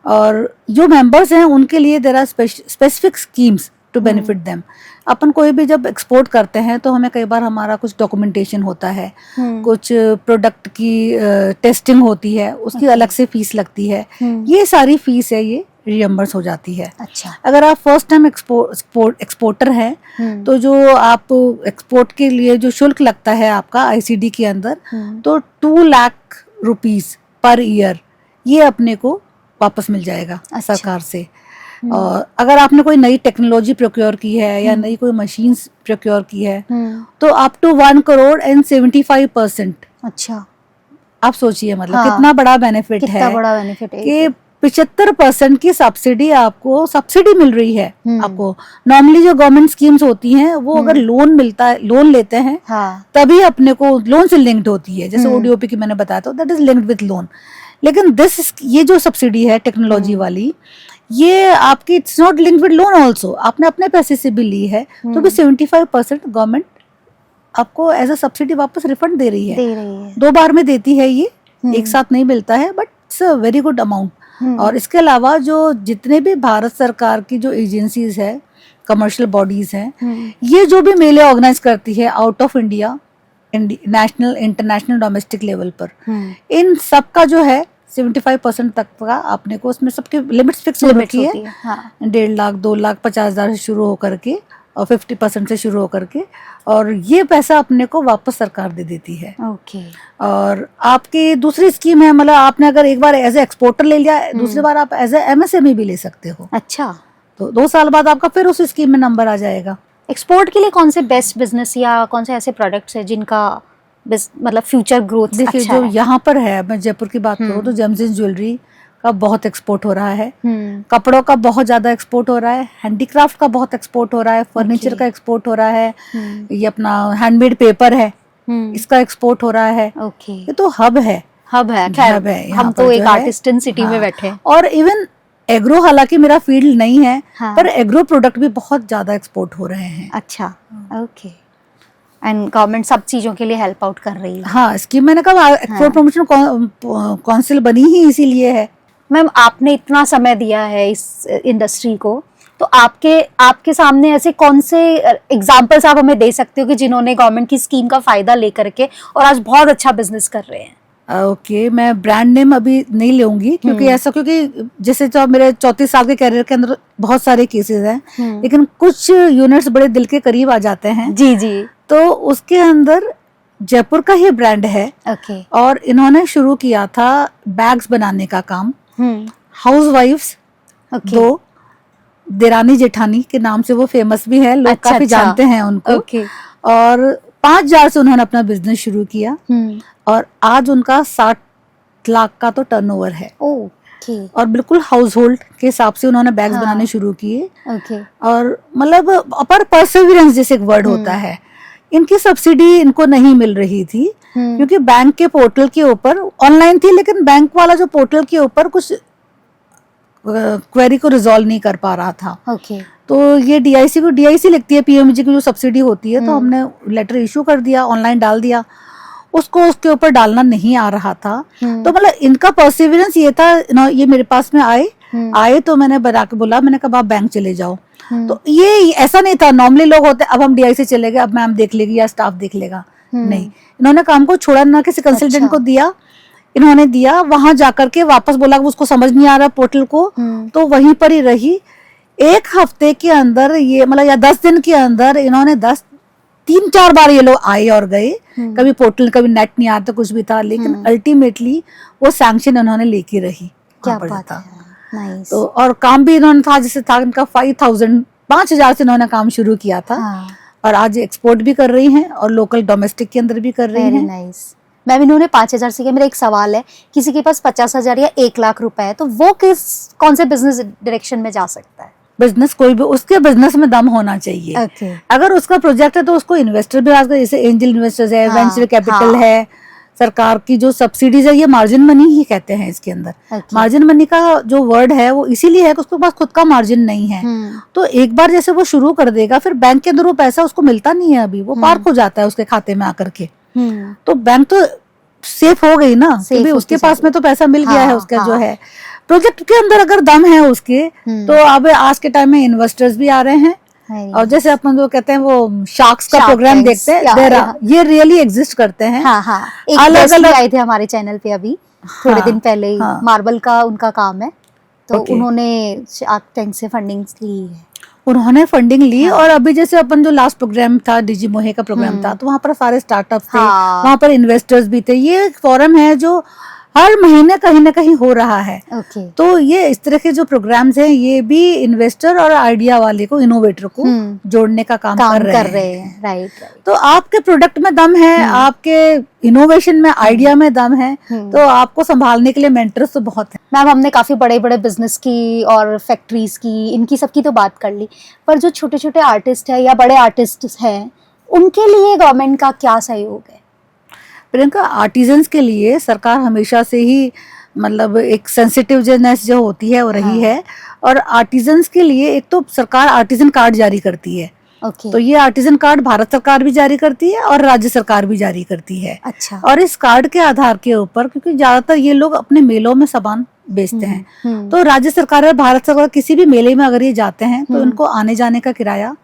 और जो मेंबर्स हैं उनके लिए there are specific schemes to benefit them. अपन कोई भी जब एक्सपोर्ट करते हैं तो हमें कई बार हमारा कुछ डॉक्यूमेंटेशन होता है, कुछ प्रोडक्ट की टेस्टिंग होती है, उसकी अलग से फीस लगती है। ये सारी फीस है ये रियम्बर्स हो जाती है। अच्छा। अगर आप फर्स्ट टाइम एक्सपोर्टर हैं तो जो आप एक्सपोर्ट के लिए जो शुल्क लगता है आपका आईसीडी के अंदर, तो 2 लाख रुपीस पर ईयर ये अपने को वापस मिल जाएगा सरकार से। और अगर आपने कोई नई टेक्नोलॉजी प्रोक्योर की है या नई कोई मशीन्स प्रोक्योर की है तो अप टू 1,75%। अच्छा, आप सोचिए मतलब कितना बड़ा बेनिफिट है, कितना बड़ा बेनिफिट है कि 75% की सब्सिडी आपको सब्सिडी मिल रही है आपको। नॉर्मली जो गवर्नमेंट स्कीम्स होती हैं वो अगर लोन मिलता है, लोन लेते हैं तभी अपने को लोन से लिंक्ड होती है, जैसे ओडीओपी की मैंने बताया था, that is linked with loan. लेकिन ये जो सब्सिडी है टेक्नोलॉजी वाली, ये आपकी it's not linked with loan also, आपने अपने पैसे से भी ली है तो भी 75% गवर्नमेंट आपको एज अ सब्सिडी वापस रिफंड दे रही है। 2 बार में देती है ये, एक साथ नहीं मिलता है, but it's a very good amount. और इसके अलावा जो जितने भी भारत सरकार की जो एजेंसीज है, कमर्शियल बॉडीज हैं, ये जो भी मेले ऑर्गेनाइज करती है out of India, national, international, domestic level पर, इन सब का जो है 75% तक का आपने को उसमें सबके लिमिट्स फिक्स हो रखी है। 1.5 लाख, 2 लाख 50 हजार से शुरू होकर के और 50% से शुरू होकर के, और ये पैसा अपने को वापस सरकार दे देती है। ओके। और आपकी दूसरी स्कीम है, मतलब आपने अगर एक बार एज ए एक्सपोर्टर ले लिया, दूसरी बार आप एज ए एमएसएमई भी ले सकते हो। अच्छा। तो 2 साल बाद आपका फिर उस स्कीम में नंबर आ जाएगा। एक्सपोर्ट के लिए कौन से बेस्ट बिजनेस या कौन से ऐसे प्रोडक्ट्स हैं जिनका मतलब फ्यूचर ग्रोथ देखिए अच्छा जो है? यहाँ पर है, मैं जयपुर की बात करूँ तो जेम्स एंड ज्वेलरी का बहुत एक्सपोर्ट हो रहा है, कपड़ों का बहुत ज्यादा एक्सपोर्ट हो रहा है, हैंडीक्राफ्ट का बहुत एक्सपोर्ट हो रहा है, फर्नीचर का एक्सपोर्ट हो रहा है, ये अपना हैंडमेड पेपर है इसका एक्सपोर्ट हो रहा है। ओके। ये तो हब है। खैर हम तो एक आर्टिस्ट इन सिटी में बैठे हैं। और इवन एग्रो, हालांकि मेरा फील्ड नहीं है, पर एग्रो प्रोडक्ट भी बहुत ज्यादा एक्सपोर्ट हो रहे हैं। अच्छा, ओके। एंड गवर्नमेंट सब चीजों के लिए हेल्प आउट कर रही है। हाँ, स्कीम मैंने कहा एक्सपोर्ट प्रमोशन काउंसिल बनी ही इसीलिए है। मैम, आपने इतना समय दिया है इस इंडस्ट्री को, तो आपके सामने ऐसे कौन से एग्जांपल्स आप हमें दे सकते हो कि जिन्होंने गवर्नमेंट की स्कीम का फायदा लेकर के और आज बहुत अच्छा बिजनेस कर रहे हैं? ओके, मैं ब्रांड नेम अभी नहीं लूंगी क्योंकि ऐसा, क्योंकि जैसे जो मेरे 34 साल के कैरियर के अंदर बहुत सारे केसेस हैं, लेकिन कुछ यूनिट्स बड़े दिल के करीब आ जाते हैं। जी जी। तो उसके अंदर जयपुर का ही ब्रांड है। ओके। और इन्होंने शुरू किया था बैग्स बनाने का काम। हाउसवाइफ्स, 2 देरानी जेठानी के नाम से वो फेमस भी है, लोग काफी जानते हैं उनको। और 5 हजार से उन्होंने अपना बिजनेस शुरू किया और आज उनका 60 लाख का तो टर्नओवर है। ओके। और बिल्कुल हाउस होल्ड के हिसाब से उन्होंने बैग्स बनाने शुरू किए। ओके। और मतलब अपर परसेवरेंस जैसे एक वर्ड होता है, इनकी सब्सिडी इनको नहीं मिल रही थी क्योंकि बैंक के पोर्टल के ऊपर ऑनलाइन थी, लेकिन बैंक वाला जो पोर्टल के ऊपर कुछ क्वेरी को रिजॉल्व नहीं कर पा रहा था। ओके। तो ये डीआईसी लिखती है, पीएमजी की जो सब्सिडी होती है, तो हमने लेटर इशू कर दिया, ऑनलाइन डाल दिया, उसको उसके ऊपर डालना नहीं आ रहा था। तो मतलब इनका परसिवरेंस ये था, ये मेरे पास में आए तो मैंने बना के बोला, मैंने कहा आप बैंक चले जाओ। तो ये ऐसा नहीं था, नॉर्मली लोग होते अब हम डीआईसी चले गए, अब मैम देख लेगी या स्टाफ देख लेगा, नहीं, इन्होंने काम को छोड़ा ना, किसी कंसल्टेंट को दिया, इन्होंने दिया, वहां जाकर के वापस बोला कि उसको समझ नहीं आ रहा पोर्टल को, तो वहीं पर ही रही। 1 हफ्ते के अंदर ये मतलब या 10 दिन के अंदर इन्होंने 3-4 बार ये लोग आए और गए, कभी पोर्टल, कभी नेट नहीं आता, कुछ भी था, लेकिन अल्टीमेटली वो सैंक्शन उन्होंने लेके रही। क्या बात है। नाइस। तो और काम भी इन्होंने था, जैसे था इनका 5,000 से इन्होंने काम शुरू किया था। हाँ, और आज एक्सपोर्ट भी कर रही हैं और लोकल डोमेस्टिक के अंदर भी कर रही वेरी हैं। नाइस। मैम, इन्होंने 5,000 से किया। मेरा एक सवाल है, किसी के पास 50,000 या 1,00,000 रुपए है तो वो कौन से बिजनेस डायरेक्शन में जा सकता है? बिजनेस कोई भी, उसके बिजनेस में दम होना चाहिए। ओके। अगर उसका प्रोजेक्ट है तो उसको इन्वेस्टर भी आजकल, जैसे एंजल इन्वेस्टर्स है, हाँ, वेंचर कैपिटल हाँ। है, सरकार की जो सब्सिडीज है, ये मार्जिन मनी ही कहते हैं इसके अंदर। Okay. मार्जिन मनी का जो वर्ड है वो इसीलिए है कि उसके पास खुद का मार्जिन नहीं है। तो एक बार जैसे वो शुरू कर देगा, फिर बैंक के अंदर वो पैसा उसको मिलता नहीं है, अभी वो पार्क हो जाता है उसके खाते में आकर के। तो बैंक तो सेफ हो गई ना, क्योंकि उसके पास में तो पैसा मिल गया है उसका। जो है प्रोजेक्ट के अंदर अगर दम है उसके, तो अब आज के टाइम में इन्वेस्टर्स भी आ रहे हैं। और जैसे अपन जो कहते हैं वो शार्क्स का प्रोग्राम देखते हैं, ये रियली एग्जिस्ट करते हैं। हाँ हाँ, एक अलग आए थे हमारे चैनल पे अभी थोड़े दिन पहले ही। मार्बल का उनका काम है, तो उन्होंने शार्क टैंक से फंडिंग ली है। उन्होंने फंडिंग ली। और अभी जैसे अपन जो लास्ट प्रोग्राम था, डिजी मोहे का प्रोग्राम था, तो वहाँ पर सारे स्टार्टअप्स थे, वहाँ पर इन्वेस्टर्स भी थे। ये एक फोरम है जो हर महीने कहीं ना कहीं हो रहा है। तो ये इस तरह के जो प्रोग्राम्स हैं, ये भी इन्वेस्टर और आइडिया वाले को, इनोवेटर को जोड़ने का काम कर रहे हैं। राइट। तो आपके प्रोडक्ट में दम है, आपके इनोवेशन में, आइडिया में दम है, तो आपको संभालने के लिए मेंटर्स तो बहुत है। मैम, हमने काफी बड़े बड़े बिजनेस की और फैक्ट्रीज की, इनकी सबकी तो बात कर ली, पर जो छोटे छोटे आर्टिस्ट है या बड़े आर्टिस्ट हैं, उनके लिए गवर्नमेंट का क्या सहयोग है? प्रियंका, आर्टिजन्स के लिए सरकार हमेशा से ही मतलब एक सेंसिटिवनेस जो होती है वो रही है। और आर्टिजन्स के लिए एक तो सरकार आर्टिजन कार्ड जारी करती है। तो ये आर्टिजन कार्ड भारत सरकार भी जारी करती है और राज्य सरकार भी जारी करती है। अच्छा। और इस कार्ड के आधार के ऊपर, क्योंकि ज्यादातर ये लोग अपने मेलों में सामान बेचते हैं, तो राज्य सरकार और भारत सरकार किसी भी मेले में अगर ये जाते हैं तो उनको आने जाने का किराया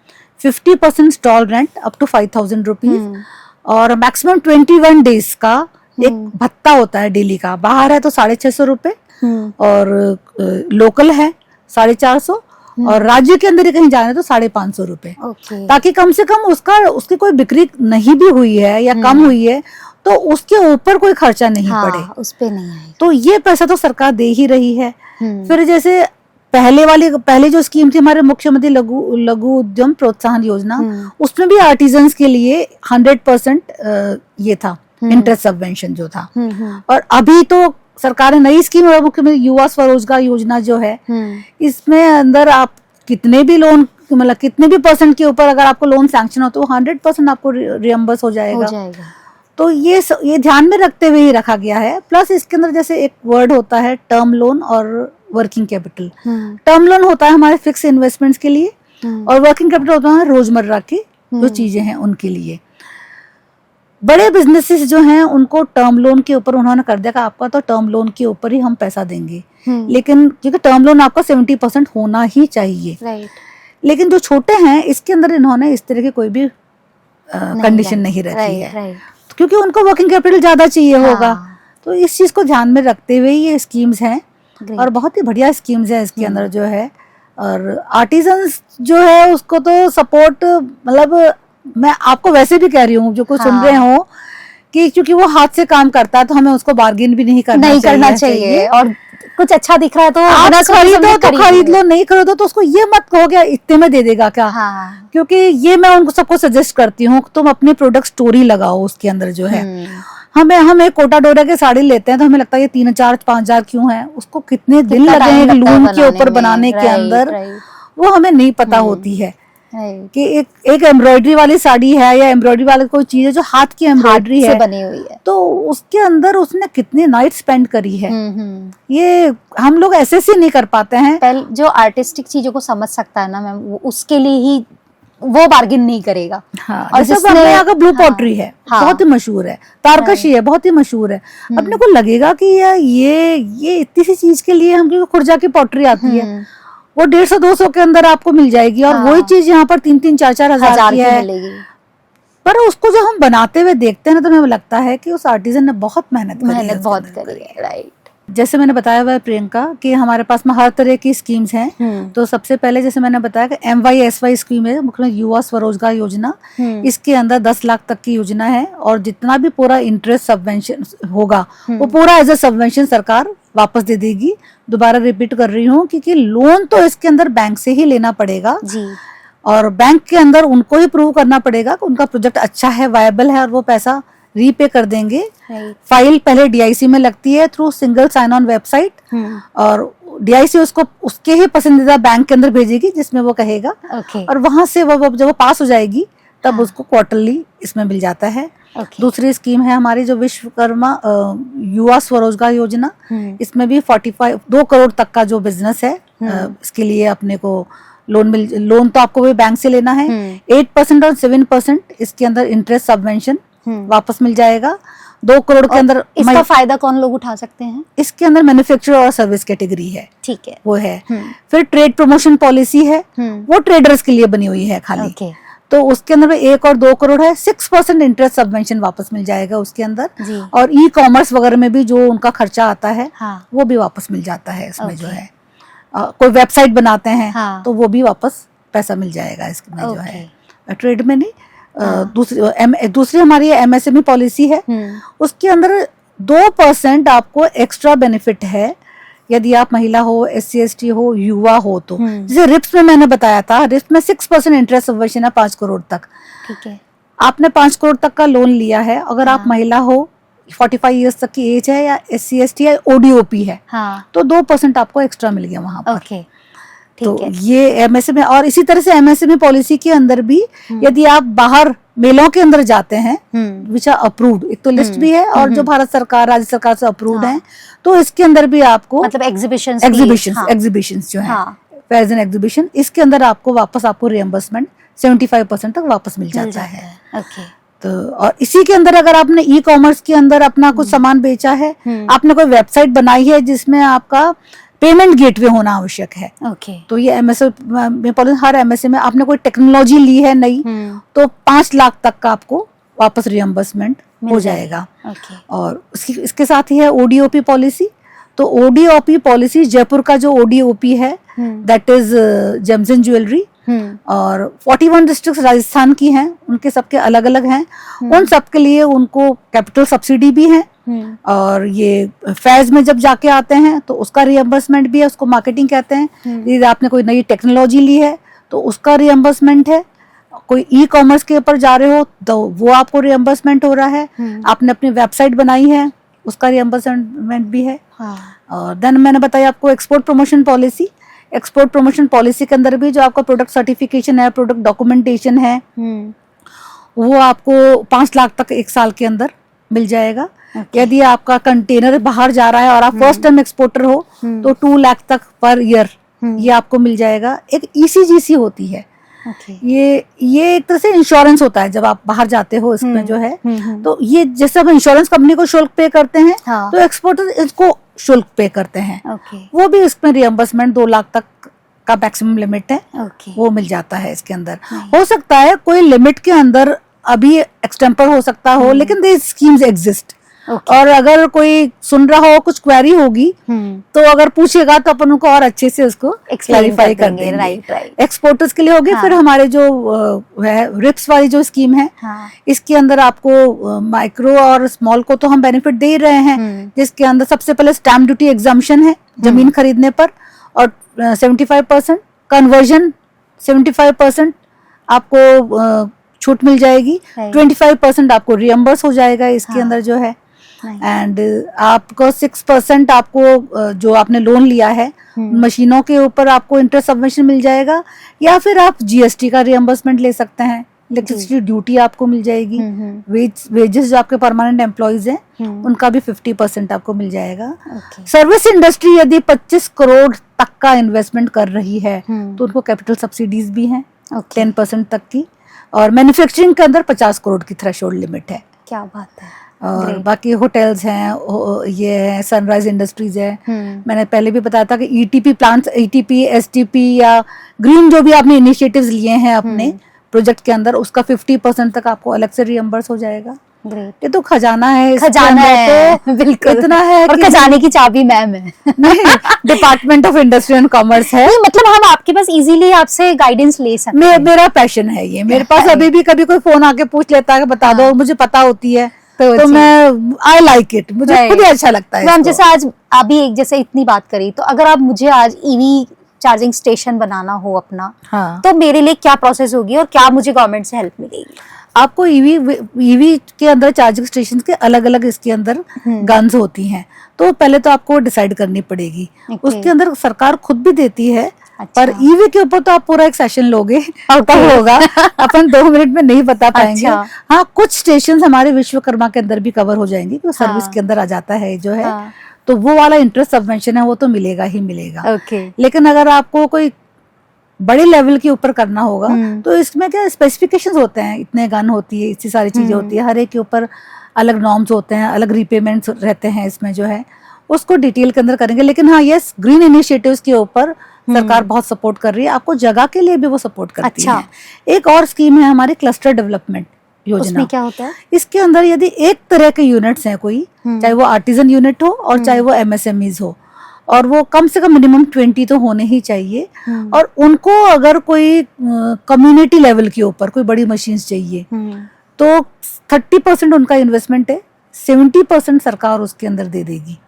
50% stall rent up to 5,000 rupees और मैक्सिमम 21 डेज का एक भत्ता होता है डेली का। बाहर है तो 650 रुपए और लोकल है 450 और राज्य के अंदर ही कहीं जाना है तो 550 रुपए। ताकि कम से कम उसकी कोई बिक्री नहीं भी हुई है या कम हुई है तो उसके ऊपर कोई खर्चा नहीं पड़े, उस पे नहीं आएगा। तो ये पैसा तो सरकार दे ही रही है। फिर जैसे पहले जो स्कीम थी हमारे मुख्यमंत्री लघु उद्यम प्रोत्साहन योजना, उसमें भी आर्टिजन्स के लिए 100% ये था इंटरेस्ट सबवेंशन जो था। और अभी तो सरकार ने नई स्कीम मुख्यमंत्री युवा स्वरोजगार योजना जो है, इसमें अंदर आप कितने भी लोन, मतलब कितने भी परसेंट के ऊपर अगर आपको लोन सैंक्शन हो तो 100% आपको रियम्बर्स हो जाएगा। तो ये ध्यान में रखते हुए ही रखा गया है। प्लस इसके अंदर जैसे एक वर्ड होता है टर्म लोन और वर्किंग कैपिटल। टर्म लोन होता है हमारे फिक्स इन्वेस्टमेंट्स के लिए और वर्किंग कैपिटल होता है रोजमर्रा की जो चीजें हैं उनके लिए। बड़े बिजनेसेस जो हैं उनको टर्म लोन के ऊपर उन्होंने कर दिया कि आपका तो टर्म लोन के ऊपर ही हम पैसा देंगे, लेकिन क्योंकि टर्म लोन आपका 70% होना ही चाहिए। लेकिन जो छोटे हैं इसके अंदर इन्होंने इस तरह की कोई भी कंडीशन नहीं रखी है, क्योंकि उनको वर्किंग कैपिटल ज्यादा चाहिए होगा। तो इस चीज को ध्यान में रखते हुए ये स्कीम्स हैं और बहुत ही बढ़िया स्कीम्स हैं इसके अंदर जो है। और आर्टिजन्स जो है उसको तो सपोर्ट, मतलब मैं आपको वैसे भी कह रही हूँ जो कुछ सुन रहे हो कि क्योंकि वो हाथ से काम करता है तो हमें उसको बार्गेन भी नहीं करना चाहिए। और कुछ अच्छा दिख रहा है तो आप खरीदो तो खरीद लो, नहीं खरीदो तो उसको ये मत कहो कि इतने में दे देगा क्या। क्योंकि ये मैं उनको सबको सजेस्ट करती हूँ तुम अपनी प्रोडक्ट स्टोरी लगाओ उसके अंदर जो है। हम एक कोटा डोरा की साड़ी लेते हैं तो हमें लगता है ये 3,000-5,000 क्यों है, उसको कितने दिन लगे हैं लूम के ऊपर बनाने के अंदर, वो हमें नहीं पता होती है कि एक एम्ब्रॉयडरी वाली साड़ी है या एम्ब्रॉयडरी वाली कोई चीज है जो हाथ की एम्ब्रॉयडरी है बनी हुई है, तो उसके अंदर उसने कितनी नाइट स्पेंड करी है। ये हम लोग ऐसे से नहीं कर पाते हैं। पहले जो आर्टिस्टिक चीजों को समझ सकता है ना मैम, वो उसके लिए ही वो बार्गेन नहीं करेगा। और जैसे अपने यहाँ का ब्लू पॉटरी है, बहुत ही मशहूर है, तारकशी है, बहुत ही मशहूर है। अपने को लगेगा कि ये इतनी सी चीज के लिए हम खुर्जा की पॉटरी आती है वो 150-200 के अंदर आपको मिल जाएगी और वही चीज यहाँ पर 3-3, 4-4 हजार की है। पर उसको जब हम बनाते हुए देखते हैं ना तो हमें लगता है कि उस आर्टिजन ने बहुत मेहनत बहुत करी है। राइट। जैसे मैंने बताया हुआ है प्रियंका कि हमारे पास में हर तरह की स्कीम्स हैं। तो सबसे पहले जैसे मैंने बताया कि MYSY स्कीम है, मुख्यमंत्री युवा स्वरोजगार योजना। इसके अंदर 10 लाख तक की योजना है और जितना भी पूरा इंटरेस्ट सबवेंशन होगा वो पूरा एज ए सबवेंशन सरकार वापस दे देगी। दोबारा रिपीट कर रही हूँ क्योंकि लोन तो इसके अंदर बैंक से ही लेना पड़ेगा जी। और बैंक के अंदर उनको ही प्रूव करना पड़ेगा कि उनका प्रोजेक्ट अच्छा है, वायबल है और वो पैसा रीपे कर देंगे। फाइल पहले DIC में लगती है through single sign on website और DIC उसको उसके ही पसंदीदा बैंक के अंदर भेजेगी जिसमें वो कहेगा। और वहां से वो जब वो पास हो जाएगी तब उसको क्वार्टरली इसमें मिल जाता है। दूसरी स्कीम है हमारी जो विश्वकर्मा युवा स्वरोजगार योजना। इसमें भी 2 करोड़ तक का जो बिजनेस है इसके लिए अपने को लोन तो आपको भी बैंक से लेना है। 8% और 7% इसके अंदर इंटरेस्ट सबवेंशन वापस मिल जाएगा। 2 करोड़ के अंदर इसका फायदा कौन लोग उठा सकते हैं? इसके अंदर मैन्युफैक्चर और सर्विस कैटेगरी है, ठीक है, वो है। फिर ट्रेड प्रमोशन पॉलिसी है, वो ट्रेडर्स के लिए बनी हुई है खाली। तो उसके अंदर 1 और 2 करोड़ है। 6% इंटरेस्ट सबवेंशन वापस मिल जाएगा उसके अंदर। और ई-कॉमर्स वगैरह में भी जो उनका खर्चा आता है वो भी वापस मिल जाता है इसमें जो है। कोई वेबसाइट बनाते हैं तो वो भी वापस पैसा मिल जाएगा इसमें जो है। ट्रेड में नहीं, दूसरी हमारी MSME पॉलिसी है। उसके अंदर 2% आपको एक्स्ट्रा बेनिफिट है यदि आप महिला हो, SC ST हो, युवा हो तो। जैसे रिप्स में मैंने बताया था, रिप्स में 6% इंटरेस्ट सबवेंशन है 5 करोड़ तक। ठीक है, आपने 5 करोड़ तक का लोन लिया है, अगर आप महिला हो, 45 इयर्स तक की एज है या SC ST या ODOP है तो 2% आपको एक्स्ट्रा मिल गया वहां पर। तो ये MSME और इसी तरह से MSME पॉलिसी के अंदर भी यदि आप बाहर मेलों के अंदर जाते हैं विच आर अप्रूव्ड, एक तो लिस्ट भी है और जो भारत सरकार राज्य सरकार से अप्रूव्ड है, तो इसके अंदर भी आपको मतलब एग्जीबिशंस जो है फेयर्स एंड एग्जीबिशन, इसके अंदर आपको रियम्बर्समेंट 75% तक वापस मिल जाता है। तो और इसी के अंदर अगर आपने ई-कॉमर्स के अंदर अपना कुछ सामान बेचा है, आपने कोई वेबसाइट बनाई है जिसमें आपका पेमेंट गेटवे होना आवश्यक है, तो ये हर MSME में आपने कोई टेक्नोलॉजी ली है नई तो 5 लाख तक का आपको वापस रियम्बर्समेंट हो जाएगा। और इसके साथ ही है ODOP पॉलिसी। तो ODOP पॉलिसी जयपुर का जो ODOP है that is James and jewellery, और 41 डिस्ट्रिक्ट राजस्थान की हैं, उनके सबके अलग अलग हैं। उन सबके लिए उनको कैपिटल सब्सिडी भी है और ये फेयर्स में जब जाके आते हैं तो उसका रियम्बर्समेंट भी है, उसको मार्केटिंग कहते हैं। यदि आपने कोई नई टेक्नोलॉजी ली है तो उसका रियम्बर्समेंट है। कोई ई-कॉमर्स के ऊपर जा रहे हो तो वो आपको रियम्बर्समेंट हो रहा है। आपने अपनी वेबसाइट बनाई है उसका रियम्बर्समेंट भी है। और देन मैंने बताया आपको export promotion policy. Export promotion policy के अंदर भी जो आपका प्रोडक्ट सर्टिफिकेशन है, प्रोडक्ट डॉक्यूमेंटेशन है, वो आपको 5 लाख तक 1 साल के अंदर मिल जाएगा। यदि आपका कंटेनर बाहर जा रहा है और आप फर्स्ट टाइम एक्सपोर्टर हो तो 2 लाख तक पर ईयर ये आपको मिल जाएगा। एक ECGC होती है, ये एक तरह से इंश्योरेंस होता है जब आप बाहर जाते हो इसमें जो है। तो ये जैसे हम इंश्योरेंस कंपनी को शुल्क पे करते हैं तो एक्सपोर्टर इसको शुल्क पे करते हैं। वो भी इसमें रियम्बर्समेंट 2 लाख तक का मैक्सिमम लिमिट है, वो मिल जाता है इसके अंदर। हो सकता है कोई लिमिट के अंदर अभी एक्सटेम्पर हो सकता हो, लेकिन दे स्कीम्स एग्जिस्ट। और अगर कोई सुन रहा हो, कुछ क्वेरी होगी तो अगर पूछेगा तो अपन उनको और अच्छे से उसको क्लैरिफाई कर देंगे। राइट। एक्सपोर्टर्स के लिए होगी। फिर हमारे जो रिप्स वाली जो स्कीम है, इसके अंदर आपको माइक्रो और स्मॉल को तो हम बेनिफिट दे रहे हैं, जिसके अंदर सबसे पहले स्टैम्प ड्यूटी एग्जम्पशन है जमीन खरीदने पर, और 75% कन्वर्जन 75% आपको छूट मिल जाएगी। 25% आपको रियम्बर्स हो जाएगा इसके अंदर जो है। एंड आपको 6% आपको जो आपने लोन लिया है मशीनों के ऊपर आपको इंटरेस्ट सबवेंशन मिल जाएगा, या फिर आप GST का रियम्बर्समेंट ले सकते हैं। इलेक्ट्रिसिटी ड्यूटी आपको मिल जाएगी। वेजेस जो आपके परमानेंट एम्प्लॉइज हैं उनका भी 50% आपको मिल जाएगा। सर्विस इंडस्ट्री यदि 25 करोड़ तक का इन्वेस्टमेंट कर रही है तो उनको कैपिटल सब्सिडीज भी हैं 10% तक की। और मैन्युफैक्चरिंग के अंदर 50 करोड़ की थ्रेशोल्ड लिमिट है। क्या बात है। और बाकी होटल्स हैं, ये है सनराइज इंडस्ट्रीज है। मैंने पहले भी बताया था कि ETP प्लांट्स, ETP STP या ग्रीन जो भी आपने इनिशिएटिव्स लिए हैं अपने प्रोजेक्ट के अंदर, उसका 50% तक आपको अलग से रियम्बर्स हो जाएगा। ग्रेट। ये तो खजाना है, इसके खजाना अंदर है, तो बिल्कुल इतना है और कि खजाने की चाबी मैम है। नहीं, department of industry and commerce है। नहीं, मतलब हम आपके पास इजीली आपसे गाइडेंस ले सकते हैं। मेरा पैशन है ये, मेरे पास अभी भी कभी कोई फोन आके पूछ लेता है कि बता दो, मुझे पता होती है तो मैं आई लाइक इट, मुझे खुद ही अच्छा लगता है। मैम जैसे आज अभी एक जैसे इतनी बात करी, तो अगर आप मुझे आज ईवी चार्जिंग स्टेशन बनाना हो अपना, हाँ, तो मेरे लिए क्या प्रोसेस होगी और क्या मुझे गवर्नमेंट से हेल्प मिलेगी? आपको ईवी के अंदर चार्जिंग स्टेशन के अलग अलग इसके अंदर गन्स होती हैं, तो पहले तो आपको डिसाइड करनी पड़ेगी। उसके अंदर सरकार खुद भी देती है। अच्छा। पर ईवी के ऊपर तो आप पूरा एक सेशन लोगे तब होगा, अपन 2 मिनट में नहीं बता पाएंगे। अच्छा। हाँ, कुछ स्टेशन हमारे विश्वकर्मा के अंदर भी कवर हो जाएंगे, क्योंकि सर्विस के अंदर आ जाता है जो है। तो वो वाला इंटरेस्ट सबवेंशन है, वो तो मिलेगा ही मिलेगा। लेकिन अगर आपको कोई बड़े लेवल के ऊपर करना होगा तो इसमें क्या स्पेसिफिकेशंस होते हैं, इतने गन होती है, इतनी सारी चीजें होती है, हर एक के ऊपर अलग नॉर्म्स होते हैं, अलग रीपेमेंट्स रहते हैं इसमें जो है, उसको डिटेल के अंदर करेंगे। लेकिन हाँ, यस, ग्रीन इनिशिएटिव्स के ऊपर सरकार बहुत सपोर्ट कर रही है, आपको जगह के लिए भी वो सपोर्ट करती है। एक और स्कीम है हमारी क्लस्टर डेवलपमेंट योजना। उसमें क्या होता है? इसके अंदर यदि एक तरह के यूनिट्स हैं कोई, चाहे वो आर्टिजन यूनिट हो और चाहे वो MSMEs हो, और वो कम से कम मिनिमम 20 तो होने ही चाहिए, और उनको अगर कोई कम्युनिटी लेवल के ऊपर कोई बड़ी मशीन्स चाहिए तो 30% उनका इन्वेस्टमेंट है, 70% सरकार उसके अंदर दे देगी।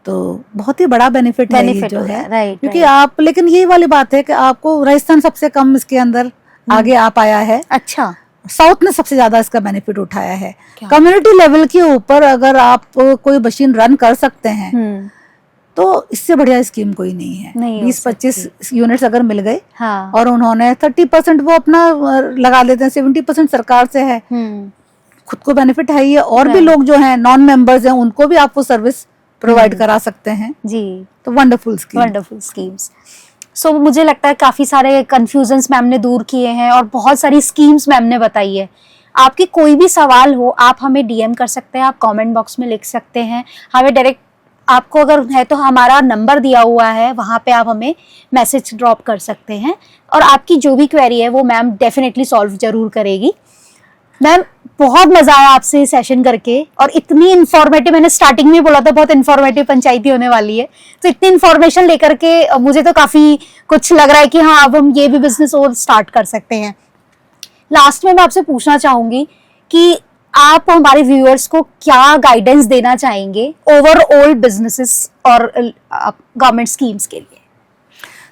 तो बहुत ही बड़ा बेनिफिट है ये जो है, क्योंकि आप, लेकिन ये वाली बात है कि आपको राजस्थान सबसे कम इसके अंदर आगे आ पाया है। अच्छा, साउथ ने सबसे ज्यादा इसका बेनिफिट उठाया है। कम्युनिटी लेवल के ऊपर अगर आप कोई मशीन रन कर सकते हैं तो इससे बढ़िया स्कीम कोई नहीं है। 20-25 यूनिट्स अगर मिल गए, हाँ, और उन्होंने 30% वो अपना लगा लेते हैं, 70% सरकार से है, खुद को बेनिफिट है ही है, और भी लोग जो हैं नॉन मेंबर्स हैं उनको भी आप वो सर्विस प्रोवाइड करा सकते हैं जी। तो वंडरफुल स्कीम्स। सो मुझे लगता है काफी सारे कंफ्यूजन्स मैम ने दूर किए हैं और बहुत सारी स्कीम्स मैम ने बताई है। आपकी कोई भी सवाल हो आप हमें DM कर सकते हैं, आप कमेंट बॉक्स में लिख सकते हैं, हमें डायरेक्ट, आपको अगर है तो हमारा नंबर दिया हुआ है, वहाँ पे आप हमें मैसेज ड्रॉप कर सकते हैं, और आपकी जो भी क्वेरी है वो मैम डेफिनेटली सॉल्व जरूर करेगी। मैम बहुत मजा आया आपसे सेशन करके, और इतनी इन्फॉर्मेटिव, मैंने स्टार्टिंग में बोला था बहुत इन्फॉर्मेटिव पंचायती होने वाली है, तो इतनी इन्फॉर्मेशन लेकर के मुझे तो काफी कुछ लग रहा है कि हाँ अब हम ये भी बिजनेस और स्टार्ट कर सकते हैं। लास्ट में मैं आपसे पूछना चाहूंगी कि आप हमारे व्यूअर्स को क्या गाइडेंस देना चाहेंगे ओवरऑल बिजनेसेस और गवर्नमेंट स्कीम्स के लिए?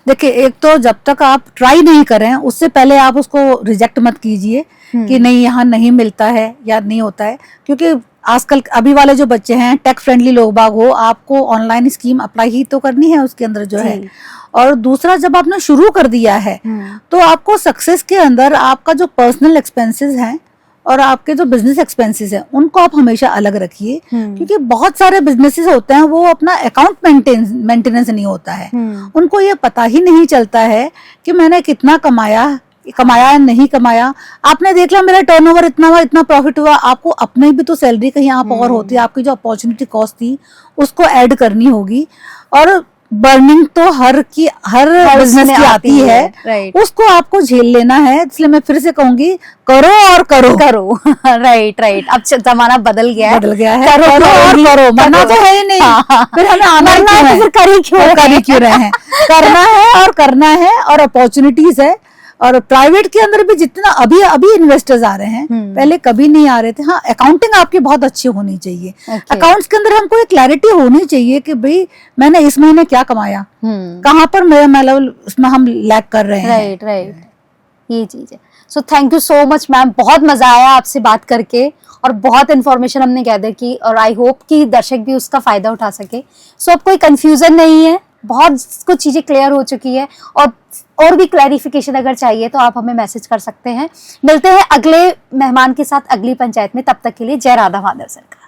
देखिए, एक तो जब तक आप ट्राई नहीं करें उससे पहले आप उसको रिजेक्ट मत कीजिए कि नहीं यहाँ नहीं मिलता है या नहीं होता है, क्योंकि आजकल अभी वाले जो बच्चे हैं टेक फ्रेंडली लोग बाग हो, आपको ऑनलाइन स्कीम अप्लाई ही तो करनी है उसके अंदर जो है। और दूसरा, जब आपने शुरू कर दिया है तो आपको सक्सेस के अंदर आपका जो पर्सनल एक्सपेंसेस हैं और आपके जो बिजनेस एक्सपेंसेस हैं उनको आप हमेशा अलग रखिए, क्योंकि बहुत सारे बिजनेसेस होते हैं वो अपना अकाउंट मेंटेनेंस नहीं होता है, उनको ये पता ही नहीं चलता है कि मैंने कितना कमाया या नहीं कमाया। आपने देख लिया मेरा टर्नओवर इतना हुआ, इतना प्रॉफिट हुआ, आपको अपने भी तो सैलरी कहीं आप और होती है, आपकी जो अपॉर्चुनिटी कॉस्ट थी उसको ऐड करनी होगी। और बर्निंग तो हर बिजनेस की आती है, उसको आपको झेल लेना है। इसलिए मैं फिर से कहूंगी, करो और करो। राइट। अब जमाना बदल गया है, करो और करो, मरना तो है ही नहीं। फिर हमें आना है, फिर करी क्यों रहे हैं? करना है और करना है, और अपॉर्चुनिटीज है। और प्राइवेट के अंदर भी जितना अभी इन्वेस्टर्स आ रहे हैं, पहले कभी नहीं आ रहे थे। हाँ, अकाउंटिंग आपकी बहुत अच्छी होनी चाहिए, अकाउंट्स के अंदर हमको एक क्लैरिटी होनी चाहिए कि भाई मैंने इस महीने क्या कमाया, कहाँ पर मतलब उसमें हम लैग कर रहे हैं। राइट, ये चीज है। So thank you so much ma'am, बहुत मजा आया आपसे बात करके और बहुत इन्फॉर्मेशन हमने गैदर की, और आई होप कि दर्शक भी उसका फायदा उठा सके। सो अब कोई कंफ्यूजन नहीं है, बहुत कुछ चीजें क्लियर हो चुकी है, और भी क्लैरिफिकेशन अगर चाहिए तो आप हमें मैसेज कर सकते हैं। मिलते हैं अगले मेहमान के साथ अगली पंचायत में, तब तक के लिए जय राधा माधव सरकार।